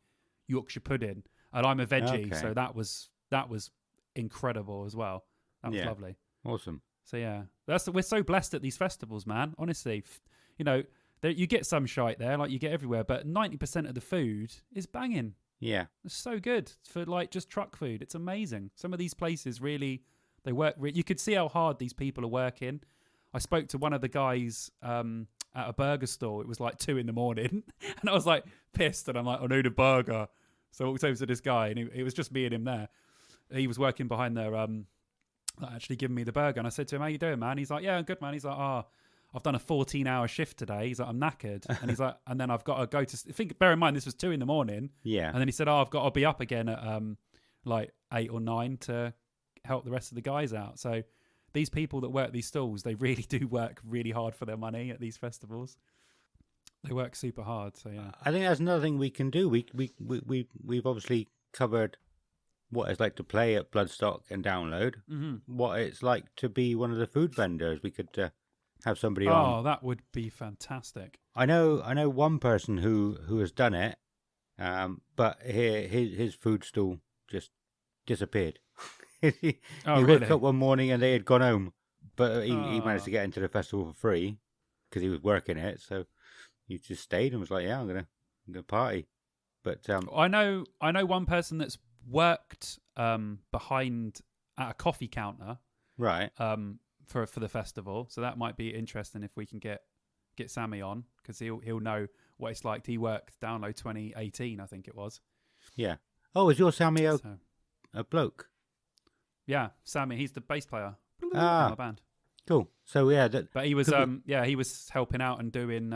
Yorkshire pudding. And I'm a veggie, so that was incredible as well. That was lovely. Awesome. So yeah, we're so blessed at these festivals, man. Honestly, you get some shite there, like you get everywhere, but 90% of the food is banging. Yeah. It's so good for like just truck food. It's amazing. Some of these places really, they work. You could see how hard these people are working. I spoke to one of the guys at a burger store. It was like 2 a.m, and I was like pissed, and I'm like, I need a burger. So I walked over to this guy, and it was just me and him there. He was working behind their actually giving me the burger, and I said to him, "How you doing, man?" He's like, "Yeah, I'm good, man." He's like, I've done a 14-hour shift today. He's like, I'm knackered. And he's like, and then I've got to go to, bear in mind, this was 2 a.m. Yeah. And then he said, I've got to be up again at like 8 or 9 to help the rest of the guys out. So these people that work these stalls, they really do work really hard for their money at these festivals. They work super hard, so yeah. I think that's another thing we can do. We've obviously covered what it's like to play at Bloodstock and download. Mm-hmm. What it's like to be one of the food vendors. We could have somebody on. Oh, that would be fantastic. I know one person who has done it, but his food stall just disappeared. he really? woke up one morning and they had gone home, but he Oh. managed to get into the festival for free because he was working it. So he just stayed and was like, "Yeah, I'm gonna party." But I know one person that's worked behind at a coffee counter right, for the festival, so that might be interesting if we can get Sammy on, because he'll know what it's like. He worked Download 2018, I think it was. yeah. Oh, is your Sammy So, a bloke? yeah, Sammy, he's the bass player in Ah, my band. cool. So yeah, But he was could he was helping out and doing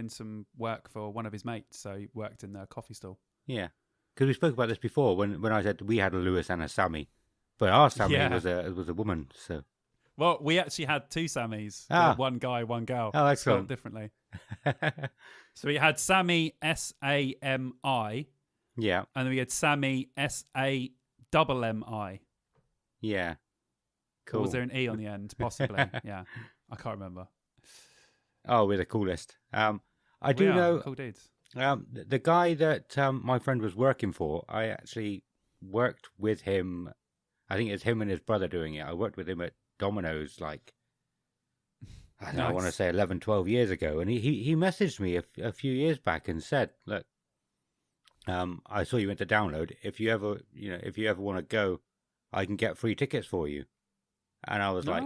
some work for one of his mates, so he worked in the coffee stall. yeah, because we spoke about this before when I said we had a Lewis and a Sammy, but our Sammy Yeah. was a woman. So Well, we actually had two Sammys. Ah. One guy, one girl. Oh, Spelled excellent. differently. So we had Sammy SAMI, yeah, and then we had Sammy SAMMI. yeah, Or cool. was there an E on the end? Possibly. Yeah. I can't remember. Oh, we're the coolest. I do We are know cool dudes. the guy that my friend was working for. I actually worked with him. I think it's him and his brother doing it. I worked with him at Domino's like, I don't know, I want to Nice. say 11, 12 years ago. And he messaged me a few years back and said, look, I saw you went to download. If you ever want to go, I can get free tickets for you. And I was like,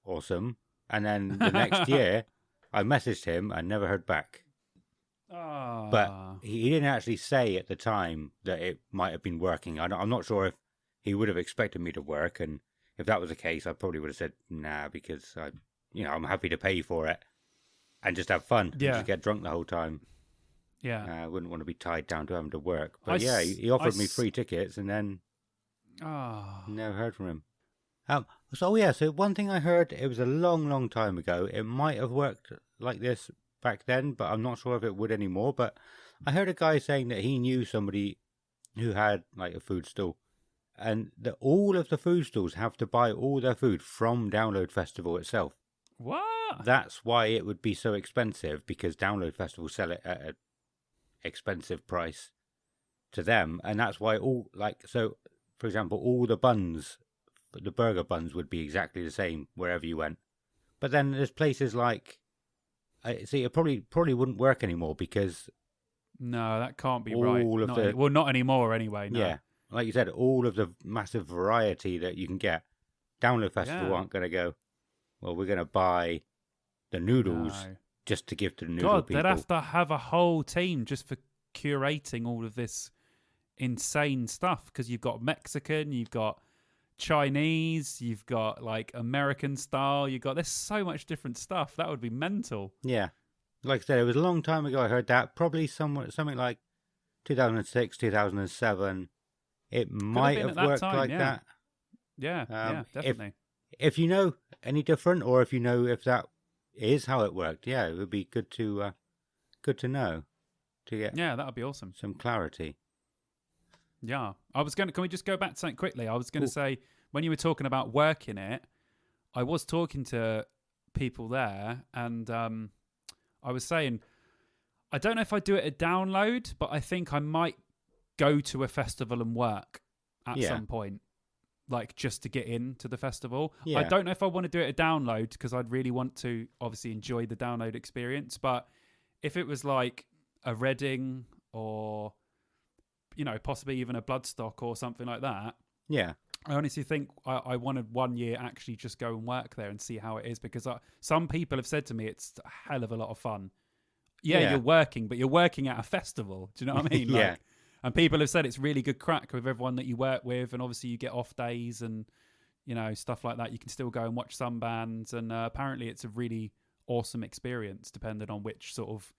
awesome. And then the next year, I messaged him and never heard back. But he didn't actually say at the time that it might have been working. I'm not sure if he would have expected me to work, and if that was the case, I probably would have said nah, because I'm happy to pay for it and just have fun, and Yeah. just get drunk the whole time. Yeah. I wouldn't want to be tied down to having to work. But I yeah, s- he offered I me s- free tickets, and then Oh. never heard from him. So one thing I heard, it was a long, long time ago. It might have worked like this back then, but I'm not sure if it would anymore. But I heard a guy saying that he knew somebody who had like a food stall, and that all of the food stalls have to buy all their food from Download Festival itself. What? That's why it would be so expensive, because Download Festival sell it at an expensive price to them, and that's why so for example, all the buns, the burger buns would be exactly the same wherever you went. But then there's places like, see, it probably wouldn't work anymore because No, that can't be all right. of the- Well, not anymore anyway. No. yeah, like you said, all of the massive variety that you can get, Download Festival Yeah. aren't going to go, well, we're going to buy the noodles No. just to give to the noodle God, people. they'd have to have a whole team just for curating all of this insane stuff, because you've got Mexican, you've got Chinese, you've got like American style, there's so much different stuff. That would be mental. Yeah. Like I said, it was a long time ago I heard that. Probably something like 2006, 2007. It might been have at that worked time, like yeah. that. Yeah, definitely. If you know any different, or if you know if that is how it worked, yeah, it would be good to know, to get Yeah, that would be awesome. some clarity. Yeah. Can we just go back to something quickly? I was going to Cool. say, when you were talking about working it, I was talking to people there, and I was saying, I don't know if I do it at Download, but I think I might go to a festival and work at Yeah. some point, like just to get into the festival. Yeah. I don't know if I want to do it at Download, because I'd really want to obviously enjoy the Download experience. But if it was like a Reading, or possibly even a Bloodstock or something like that, Yeah. I honestly think I wanted 1 year actually just go and work there and see how it is, because some people have said to me it's a hell of a lot of fun. Yeah, Yeah. you're working, but you're working at a festival. Do you know what I mean? Yeah. And people have said it's really good crack with everyone that you work with, and obviously you get off days and stuff like that. You can still go and watch some bands, and apparently it's a really awesome experience depending on which sort of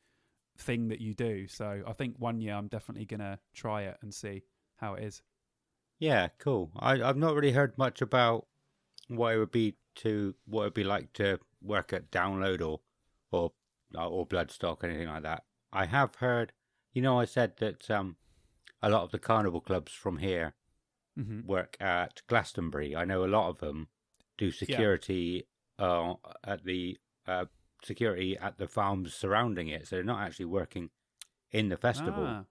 thing that you do. So I think 1 year I'm definitely gonna try it and see how it is. Yeah, cool. I've not really heard much about what it would be like to work at Download or or Bloodstock, anything like that. I have heard, I said that a lot of the carnival clubs from here work at Glastonbury. I know a lot of them do security at the security at the farms surrounding it, so they're not actually working in the festival,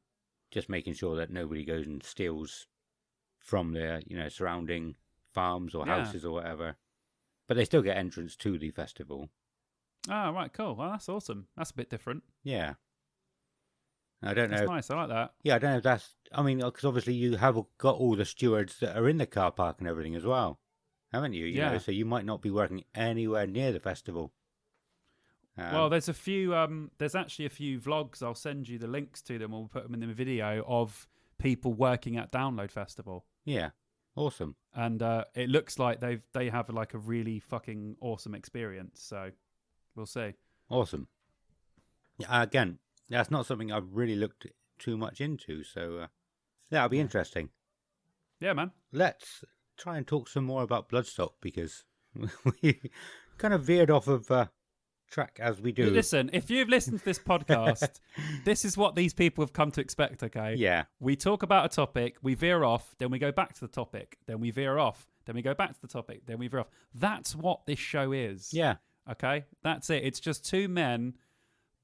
just making sure that nobody goes and steals from the surrounding farms or houses or whatever. But they still get entrance to the festival. Oh, right, cool. Well, that's awesome. That's a bit different. Yeah. I don't know. That's nice. I like that. Yeah, I don't know if that's... I mean, because obviously you have got all the stewards that are in the car park and everything as well, haven't you? You know, so you might not be working anywhere near the festival. Well, there's a few... there's actually a few vlogs. I'll send you the links to them. We'll put them in the video of people working at Download Festival. Yeah. Awesome. And it looks like they have like a really fucking awesome experience. So we'll see. Awesome. Again, that's not something I've really looked too much into. So that'll be interesting. Yeah, man. Let's try and talk some more about Bloodstock, because we kind of veered off of track as we do. Listen, if you've listened to this podcast, this is what these people have come to expect, okay? Yeah. We talk about a topic, we veer off, then we go back to the topic, then we veer off, then we go back to the topic, then we veer off. That's what this show is. Yeah. Okay? That's it. It's just two men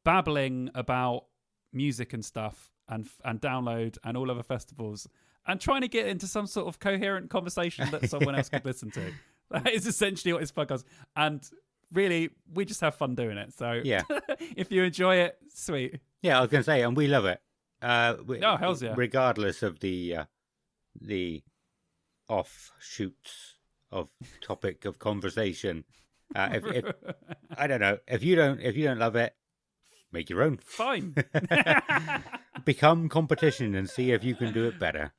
babbling about music and stuff and Download and all other festivals and trying to get into some sort of coherent conversation that someone else could listen to. That is essentially what this podcast is. And really, we just have fun doing it. So yeah. If you enjoy it, sweet. Yeah, I was going to say, and we love it. Oh, hells yeah. Regardless of the offshoots of topic of conversation. If I don't know, if you don't love it, make your own. Fine. Become competition and see if you can do it better.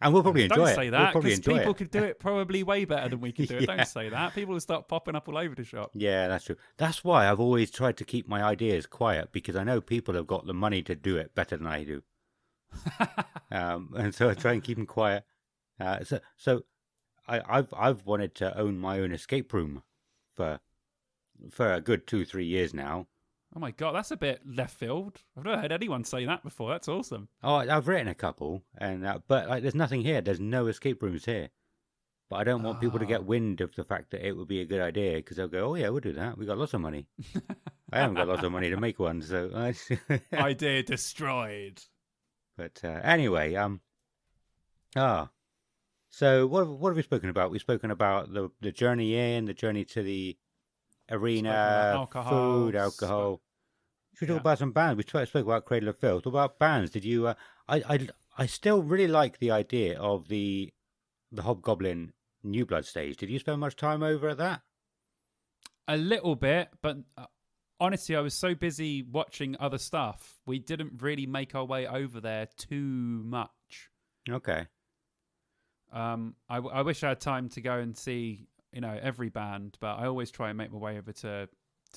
And we'll probably enjoy it. Don't say that, because people it. Could do it probably way better than we can do it. Don't say that. People will start popping up all over the shop. Yeah, that's true. That's why I've always tried to keep my ideas quiet, because I know people have got the money to do it better than I do. And so I try and keep them quiet. So I've wanted to own my own escape room for a good 2-3 years now. Oh my God, that's a bit left field. I've never heard anyone say that before. That's awesome. Oh, I've written a couple, and but there's nothing here. There's no escape rooms here. But I don't want people to get wind of the fact that it would be a good idea, because they'll go, "Oh yeah, we'll do that. We got lots of money." I haven't got lots of money to make one, so idea destroyed. But anyway, so what have we spoken about? We've spoken about the journey in, the journey to the arena, food, alcohol. Should we talk about some bands? We spoke about Cradle of Filth. What about bands? Did you? I still really like the idea of the Hobgoblin New Blood stage. Did you spend much time over at that? A little bit, but honestly, I was so busy watching other stuff, we didn't really make our way over there too much. Okay. I wish I had time to go and see every band, but I always try and make my way over to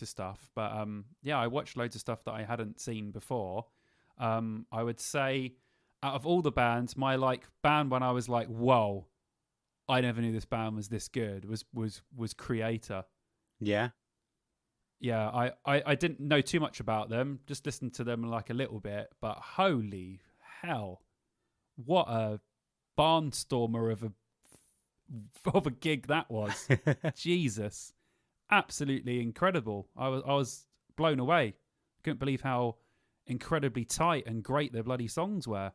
stuff. But yeah, I watched loads of stuff that I hadn't seen before. I would say out of all the bands, my band when I was like, whoa, I never knew this band was this good, was Creator. Yeah. Yeah, I didn't know too much about them, just listened to them a little bit, but holy hell, what a barnstormer of a gig that was. Jesus, absolutely incredible. I was blown away. Couldn't believe how incredibly tight and great their bloody songs were.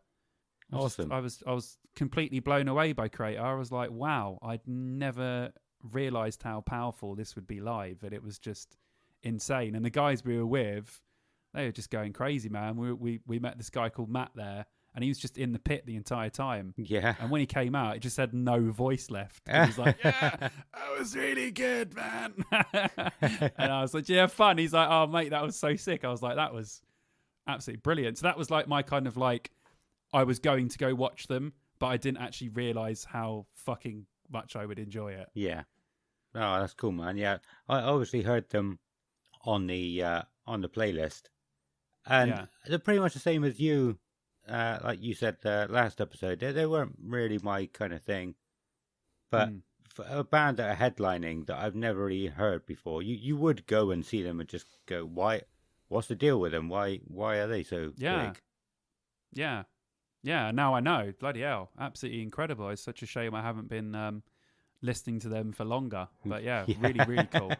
Awesome. I was completely blown away by Creator. I was like, wow, I'd never realized how powerful this would be live, and it was just insane. And the guys we were with, they were just going crazy, man. We met this guy called Matt there, and he was just in the pit the entire time. Yeah. And when he came out, he just had no voice left. And he's like, yeah, that was really good, man. And I was like, yeah, fun. He's like, oh, mate, that was so sick. I was like, that was absolutely brilliant. So that was my kind of I was going to go watch them, but I didn't actually realize how fucking much I would enjoy it. Yeah. Oh, that's cool, man. Yeah. I obviously heard them on the playlist. And they're pretty much the same as you. Like you said last episode, they weren't really my kind of thing. But for a band that are headlining that I've never really heard before, you would go and see them and just go, why What's the deal with them? Why are they so Yeah. big? Yeah. Yeah, now I know. Bloody hell. Absolutely incredible. It's such a shame I haven't been listening to them for longer. But yeah, really, really cool.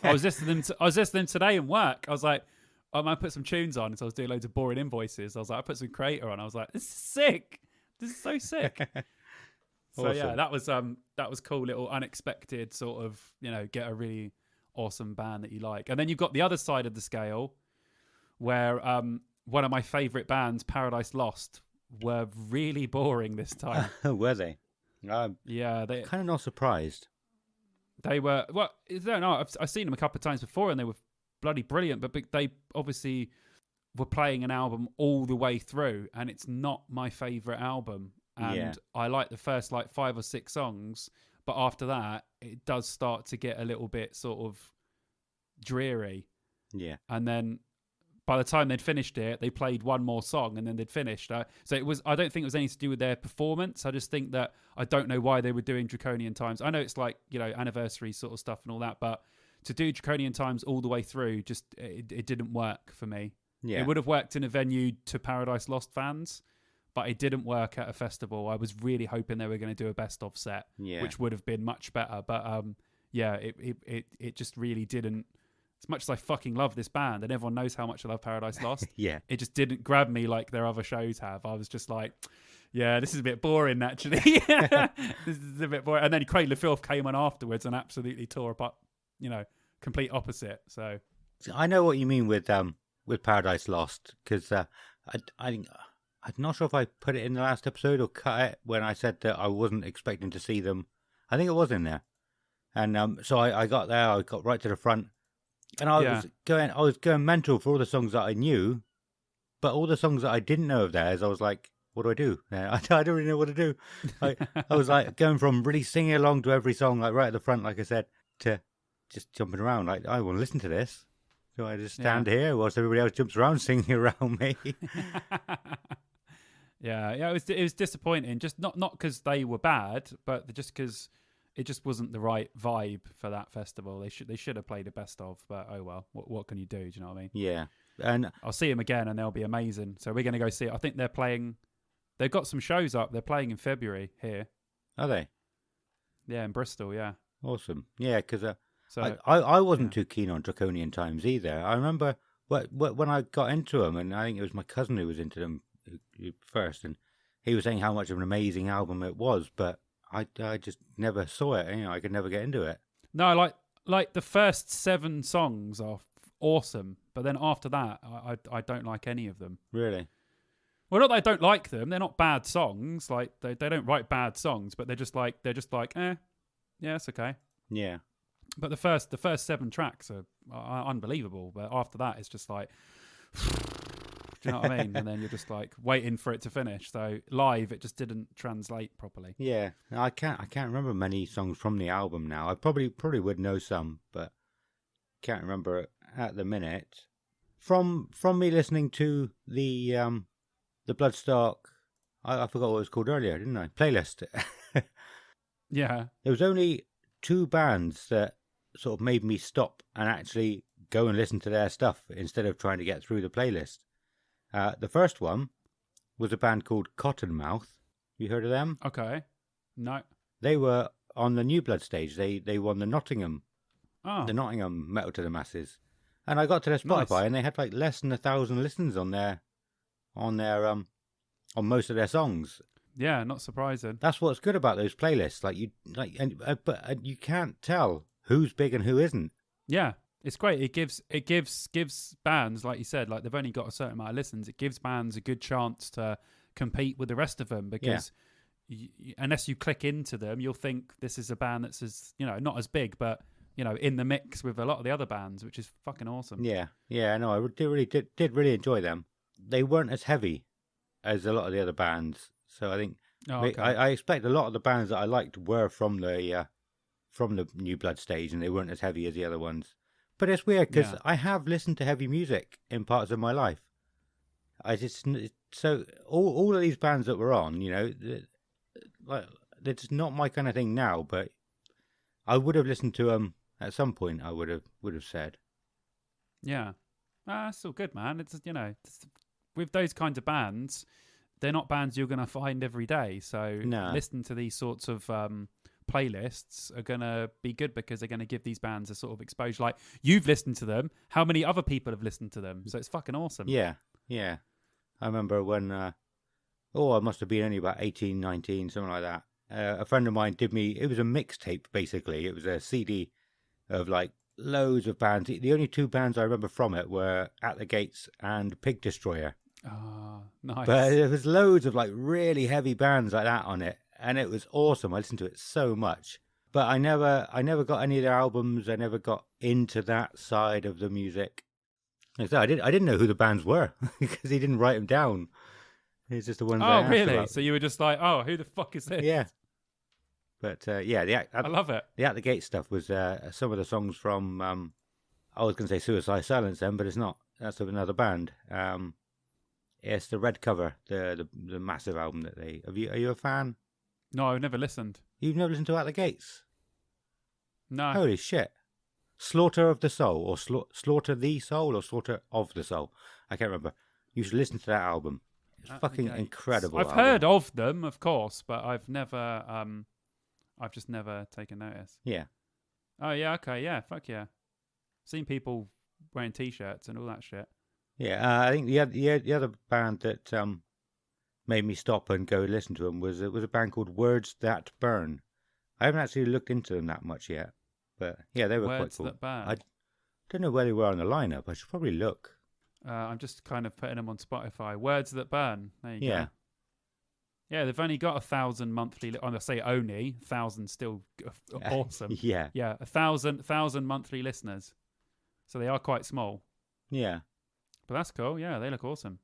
I was listening today in work. I was like, I might put some tunes on. So I was doing loads of boring invoices. I was like, I put some Creator on. I was like, this is sick. This is so sick. So yeah, Awesome. that was cool. Little unexpected sort of, get a really awesome band that you like. And then you've got the other side of the scale where one of my favorite bands, Paradise Lost, were really boring this time. Were they? I'm Yeah, they kind of not surprised. were. Well, I don't know. I've seen them a couple of times before, and they were bloody brilliant. But they obviously were playing an album all the way through, and it's not my favorite album. And Yeah. I like the first 5 or 6 songs, but after that, it does start to get a little bit sort of dreary. Yeah. And then by the time they'd finished it, they played one more song and then they'd finished. So it was. I don't think it was anything to do with their performance. I just think that I don't know why they were doing Draconian Times. I know it's anniversary sort of stuff and all that, but to do Draconian Times all the way through, just it didn't work for me. Yeah. It would have worked in a venue to Paradise Lost fans, but it didn't work at a festival. I was really hoping they were going to do a best of set, Yeah. which would have been much better. But it just really didn't. As much as I fucking love this band, and everyone knows how much I love Paradise Lost, Yeah. it just didn't grab me like their other shows have. I was just like, yeah, this is a bit boring, actually. This is a bit boring. And then Cradle of Filth came on afterwards and absolutely tore apart, complete opposite. So I know what you mean with Paradise Lost, because I think I'm not sure if I put it in the last episode or cut it when I said that I wasn't expecting to see them. I think it was in there, and so I got there. I got right to the front, and I was going mental for all the songs that I knew, but all the songs that I didn't know of theirs, I was like, what do I do? I don't really know what to do. I was like going from really singing along to every song, like right at the front, like I said, to just jumping around. Like, I want to listen to this. So I just stand here whilst everybody else jumps around singing around me. yeah, it was disappointing. Just not because they were bad, but just because it just wasn't the right vibe for that festival. They should have played a best of, but oh well. What can you do? Do you know what I mean? Yeah, and I'll see them again, and they'll be amazing. So we're going to go see it. I think they're playing. They've got some shows up. They're playing in February here. are they? Yeah, in Bristol. Yeah. Awesome. Yeah, because So I wasn't too keen on Draconian Times either. I remember when I got into them, and I think it was my cousin who was into them first, and he was saying how much of an amazing album it was, but I just never saw it. I could never get into it. no, like the first 7 songs are awesome, but then after that, I don't like any of them. Really? Well, not that I don't like them. They're not bad songs. Like they don't write bad songs, but they're just like yeah, it's okay. Yeah. But the first 7 tracks are unbelievable. But after that, it's just like, do you know what I mean? And then you're just like waiting for it to finish. So live, it just didn't translate properly. Yeah. I can't remember many songs from the album now. I probably would know some, but can't remember it at the minute. From me listening to the Bloodstock, I forgot what it was called earlier, didn't I? Playlist. Yeah. There was only 2 bands that sort of made me stop and actually go and listen to their stuff instead of trying to get through the playlist. The first one was a band called Cottonmouth. You heard of them? Okay. No. They were on the New Blood stage. They won the Nottingham Oh. Metal to the Masses. And I got to their Spotify Nice. and they had like less than 1,000 listens on most of their songs. Yeah, not surprising. That's what's good about those playlists. But you can't tell who's big and who isn't. Yeah, it's great. It gives bands, like you said, like they've only got a certain amount of listens. It gives bands a good chance to compete with the rest of them because unless you click into them, you'll think this is a band that's not as big, but in the mix with a lot of the other bands, which is fucking awesome. Yeah, no, I did really enjoy them. They weren't as heavy as a lot of the other bands, so I think I expect a lot of the bands that I liked were from the New Blood stage, and they weren't as heavy as the other ones. But it's weird because I have listened to heavy music in parts of my life. So all of these bands that were on, it's not my kind of thing now. But I would have listened to them at some point. I would have said. Yeah. It's all good, man. It's with those kinds of bands, they're not bands you're going to find every day. So No. listening to these sorts of playlists are going to be good because they're going to give these bands a sort of exposure. Like, you've listened to them. How many other people have listened to them? So it's fucking awesome. Yeah. I remember when, I must have been only about 18, 19, something like that. A friend of mine did me, it was a mixtape, basically. It was a CD of like loads of bands. The only two bands I remember from it were At the Gates and Pig Destroyer. Oh, nice. But there was loads of like really heavy bands like that on it. And it was awesome. I listened to it so much. But I never got any of their albums. I never got into that side of the music. Like I didn't know who the bands were because he didn't write them down. It's just the ones I asked really? about. So you were just like, oh, who the fuck is this? Yeah. But I love it. the At the Gate stuff was some of the songs from I was going to say Suicide Silence then, but it's not. That's of another band. It's the Red Cover, the massive album that they. Are you a fan? No, I've never listened. You've never listened to At the Gates? No. Holy shit! Slaughter of the Soul, or Slaughter the Soul, or Slaughter of the Soul. I can't remember. You should listen to that album. It's At the fucking Gates. incredible. I've heard of them, of course, but I've never. I've just never taken notice. Yeah. Oh yeah, okay, yeah, fuck yeah. Seen people wearing t-shirts and all that shit. Yeah, I think the other band that made me stop and go listen to them was a band called Words That Burn. I haven't actually looked into them that much yet, but yeah, they were Words quite cool. That Burn. I don't know where they were on the lineup. I should probably look. I'm just kind of putting them on Spotify. Words That Burn. There you Yeah. go. Yeah, they've only got 1,000 monthly. I say only 1,000, still awesome. Yeah, Yeah, 1,000 monthly listeners. So they are quite small, yeah. but that's cool. Yeah, they look awesome.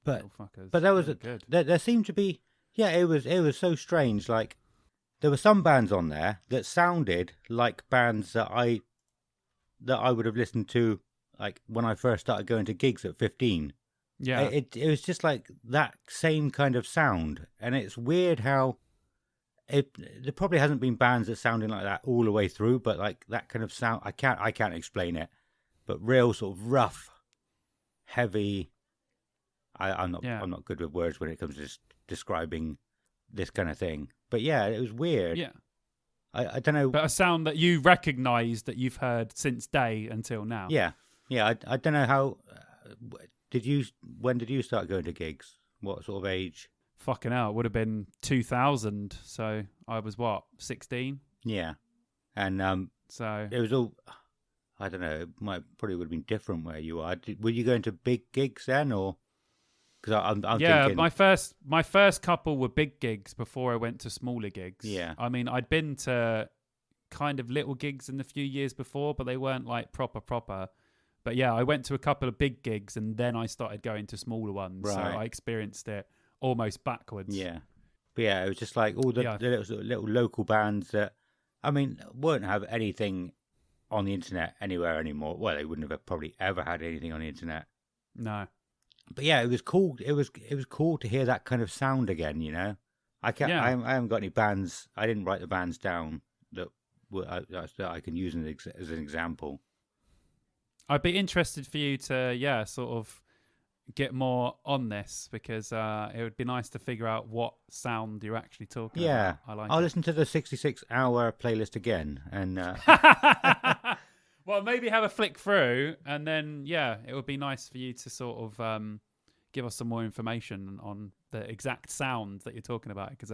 But Little fuckers. there was They look good. there seemed to be it was so strange. Like there were some bands on there that sounded like bands that I would have listened to like when I first started going to gigs at 15. Yeah, It was just like that same kind of sound, and it's weird how there probably hasn't been bands that sounding like that all the way through, but like that kind of sound, I can't explain it, but real sort of rough, heavy. I'm not good with words when it comes to just describing this kind of thing, but yeah, it was weird. yeah. I don't know, But a sound that you recognise that you've heard since day until now. yeah. I don't know how. When did you start going to gigs? What sort of age? Fucking hell, it would have been 2000. So I was 16. Yeah, and So it was all. I don't know. It probably would have been different where you are. Were you going to big gigs then, or? Because I'm yeah, thinking. my first couple were big gigs before I went to smaller gigs. Yeah. I mean, I'd been to kind of little gigs in the few years before, but they weren't like proper. But yeah, I went to a couple of big gigs and then I started going to smaller ones. So Right. I experienced it almost backwards. Yeah, but yeah, it was just like all the Yeah. little local bands that, I mean, won't have anything on the internet anywhere anymore. Well, they wouldn't have probably ever had anything on the internet. No. But yeah, it was cool. It was cool to hear that kind of sound again. You know, I haven't got any bands. I didn't write the bands down that I can use as an example. I'd be interested for you to, sort of get more on this because it would be nice to figure out what sound you're actually talking Yeah, about. I like I'll it. listen to the 66-hour playlist again, and Well, maybe have a flick through, and then it would be nice for you to sort of give us some more information on the exact sound that you're talking about, because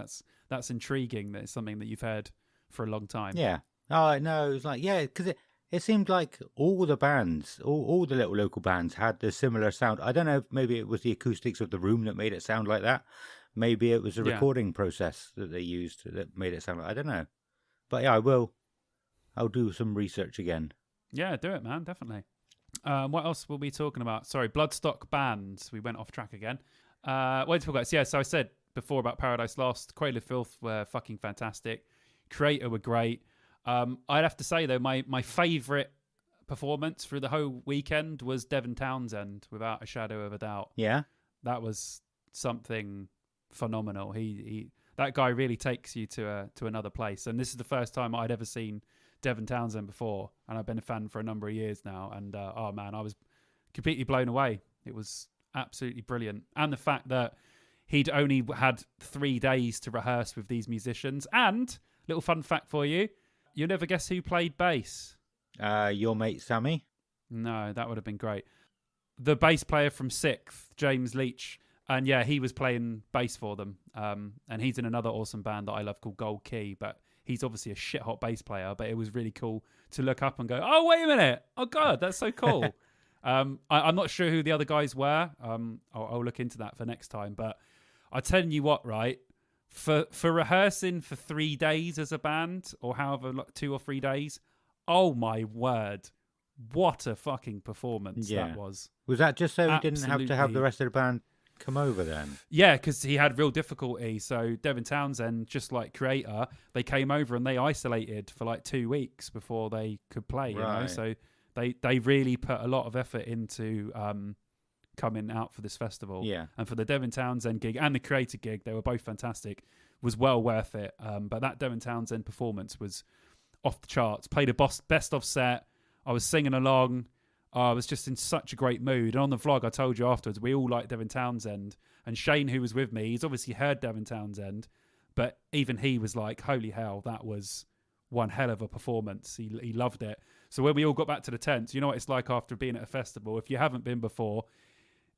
that's intriguing. That it's something that you've heard for a long time. yeah. Oh no, it was like because it seemed like all the bands, all the little local bands had the similar sound. I don't know if maybe it was the acoustics of the room that made it sound like that. Maybe it was the recording process that they used that made it sound like. I don't know, but yeah, I'll do some research again. Yeah, do it, man. Definitely. What else were we talking about? Sorry, Bloodstock bands. We went off track again. What did we talk about? Yeah, so I said before about Paradise Lost. Cradle of Filth were fucking fantastic. Creator were great. I'd have to say, though, my favourite performance through the whole weekend was Devin Townsend, without a shadow of a doubt. Yeah, That was something phenomenal. He that guy really takes you to another place. And this is the first time I'd ever seen Devin Townsend before, and I've been a fan for a number of years now. And oh man, I was completely blown away. It was absolutely brilliant. And the fact that he'd only had 3 days to rehearse with these musicians. And, little fun fact for you, you'll never guess who played bass. Your mate Sammy? No, that would have been great. The bass player from Sixth, James Leach. And yeah, he was playing bass for them. And he's in another awesome band that I love called Gold Key. But he's obviously a shit hot bass player. But it was really cool to look up and go, oh, wait a minute. Oh, God, that's so cool. I'm not sure who the other guys were. I'll look into that for next time. But I'm telling you what, right? For rehearsing for 3 days as a band, or however, like 2 or 3 days, oh my word. What a fucking performance that was. Was that just so he didn't Absolutely. have to have the rest of the band come over then? Yeah, because he had real difficulty. So Devin Townsend, just like Creator, they came over and they isolated for like 2 weeks before they could play. You know, so they really put a lot of effort into coming out for this festival. Yeah. And for the Devin Townsend gig and the Creator gig, they were both fantastic. Was well worth it. But that Devin Townsend performance was off the charts. Played a best of set. I was singing along. I was just in such a great mood. And on the vlog, I told you afterwards, we all like Devin Townsend. And Shane, who was with me, he's obviously heard Devin Townsend. But even he was like, holy hell, that was one hell of a performance. He loved it. So when we all got back to the tents, you know what it's like after being at a festival. If you haven't been before,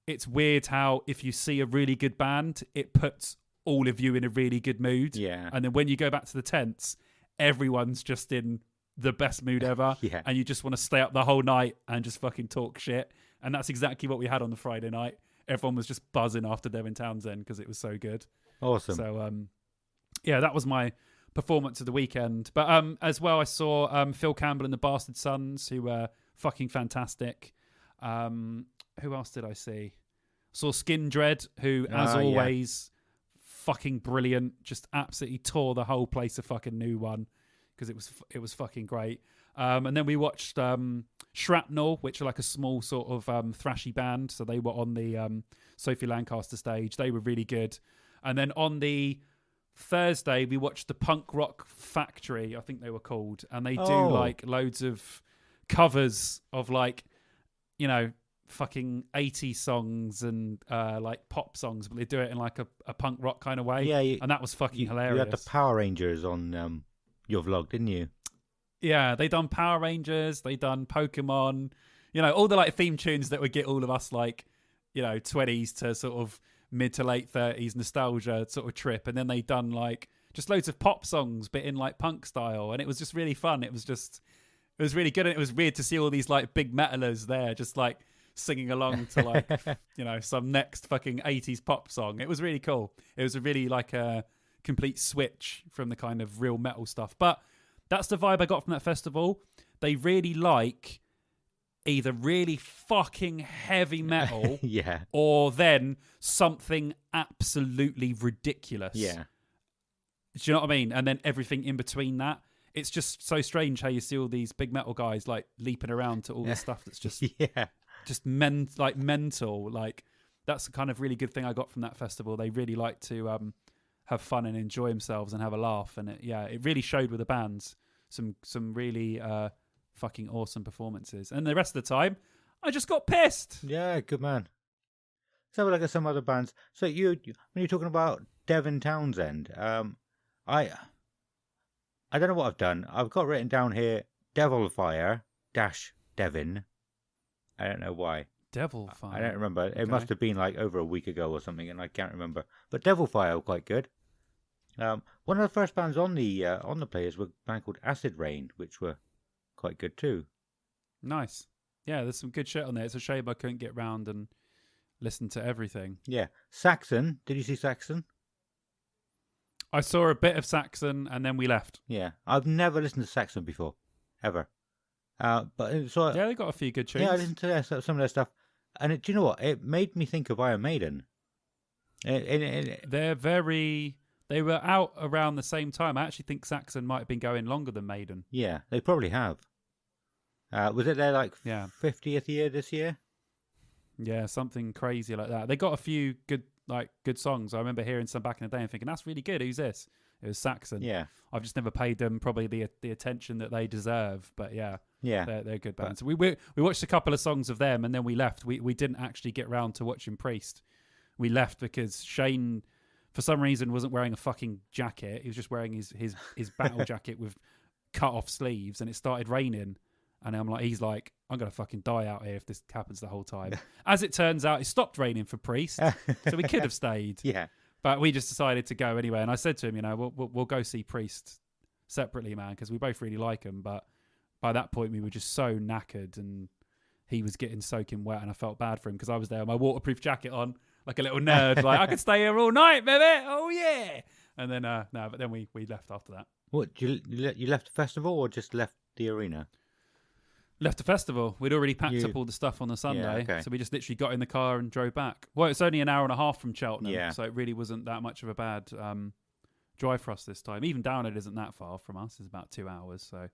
it's weird how if you see a really good band, it puts all of you in a really good mood. Yeah. And then when you go back to the tents, everyone's just in the best mood ever. Yeah. And you just want to stay up the whole night and just fucking talk shit. And that's exactly what we had on the Friday night. Everyone was just buzzing after Devin Townsend because it was so good. Awesome. So, yeah, that was my performance of the weekend. But as well, I saw Phil Campbell and the Bastard Sons, who were fucking fantastic. Who else did I see? Saw Skin Dread, who, as always, fucking brilliant. Just absolutely tore the whole place a fucking new one because it was fucking great. And then we watched Shrapnel, which are like a small sort of thrashy band. So they were on the Sophie Lancaster stage. They were really good. And then on the Thursday, we watched the Punk Rock Factory, I think they were called. And they do like loads of covers of like, you know, fucking 80s songs and like pop songs, but they do it in like a punk rock kind of way. Yeah, and that was fucking hilarious. You had the Power Rangers on your vlog, didn't you? Yeah, they done Power Rangers, they done Pokemon, you know, all the like theme tunes that would get all of us like, you know, 20s to sort of mid to late 30s nostalgia sort of trip. And then they done like just loads of pop songs but in like punk style, and it was just really fun. It was really good, and it was weird to see all these like big metalers there just like singing along to like you know, some next fucking 80s pop song. It was really cool. It was a really like a complete switch from the kind of real metal stuff. But that's the vibe I got from that festival. They really like either really fucking heavy metal yeah, or then something absolutely ridiculous. Yeah. Do you know what I mean? And then everything in between that. It's just so strange how you see all these big metal guys like leaping around to all this stuff that's just just mental. Like that's the kind of really good thing I got from that festival. They really like to have fun and enjoy themselves and have a laugh, and it really showed with the bands. Some really fucking awesome performances, and the rest of the time I just got pissed. Yeah, good man. Let's have a look at some other bands. So you when you're talking about Devin Townsend, I don't know what I've done. I've got written down here Devilfire - Devin. I don't know why. Devilfire. I don't remember. Okay. It must have been like over a week ago or something, and I can't remember. But Devilfire were quite good. One of the first bands on the players were a band called Acid Rain, which were quite good too. Nice. Yeah, there's some good shit on there. It's a shame I couldn't get round and listen to everything. Yeah. Saxon. Did you see Saxon? I saw a bit of Saxon and then we left. Yeah. I've never listened to Saxon before, ever. But so yeah, they got a few good tunes. Yeah, I listened to some of their stuff, and do you know what? It made me think of Iron Maiden. They were out around the same time. I actually think Saxon might have been going longer than Maiden. Yeah, they probably have. Was it their 50th year this year? Yeah, something crazy like that. They got a few good songs. I remember hearing some back in the day and thinking, that's really good. Who's this? It was Saxon. Yeah. I've just never paid them probably the attention that they deserve. But yeah, Yeah. they're good bands. So we watched a couple of songs of them, and then we left. We didn't actually get round to watching Priest. We left because Shane, for some reason, wasn't wearing a fucking jacket. He was just wearing his battle jacket with cut off sleeves, and it started raining. And he's like, I'm gonna fucking die out here if this happens the whole time. As it turns out, it stopped raining for Priest, so we could have stayed. Yeah. But we just decided to go anyway. And I said to him, we'll go see Priest separately, man, because we both really like him. But by that point, we were just so knackered, and he was getting soaking wet, and I felt bad for him because I was there with my waterproof jacket on, like a little nerd. Like, I could stay here all night, baby. Oh, yeah. And then, but then we left after that. What, you left the festival or just left the arena? Left the festival. We'd already packed up all the stuff on the Sunday, okay. so we just literally got in the car and drove back. Well, it's only an hour and a half from Cheltenham, so it really wasn't that much of a bad drive for us this time. Even Download isn't that far from us. It's about 2 hours, so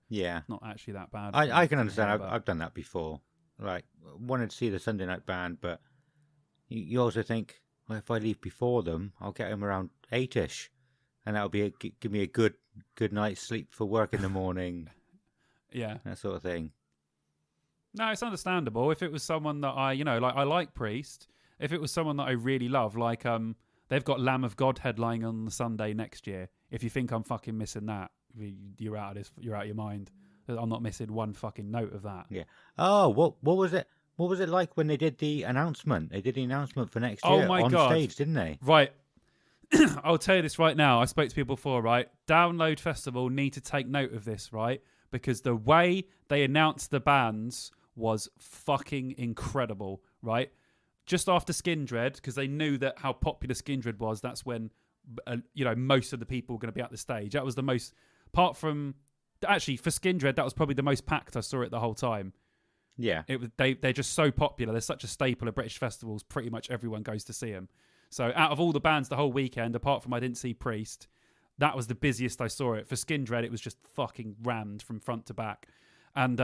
not actually that bad. I can understand. I've done that before. Like, wanted to see the Sunday night band, but you also think, well, if I leave before them, I'll get home around 8ish, and that'll be give me a good night's sleep for work in the morning. Yeah, that sort of thing. No, it's understandable. If it was someone that I like Priest. If it was someone that I really love, like they've got Lamb of God headlining on the Sunday next year. If you think I'm fucking missing that, you're out of your mind. I'm not missing one fucking note of that. Yeah. Oh, what was it? What was it like when they did the announcement? They did the announcement for next year on stage, didn't they? Right. I'll tell you this right now. I spoke to people before, right? Download Festival need to take note of this, right? Because the way they announced the bands was fucking incredible, right? Just after Skindred, because they knew that how popular Skindred was, that's when, most of the people were going to be at the stage. That was the most, apart from, actually, for Skindred, that was probably the most packed I saw it the whole time. Yeah. They're just so popular. They're such a staple of British festivals. Pretty much everyone goes to see them. So out of all the bands the whole weekend, apart from I didn't see Priest, that was the busiest I saw it. For Skindred, it was just fucking rammed from front to back. And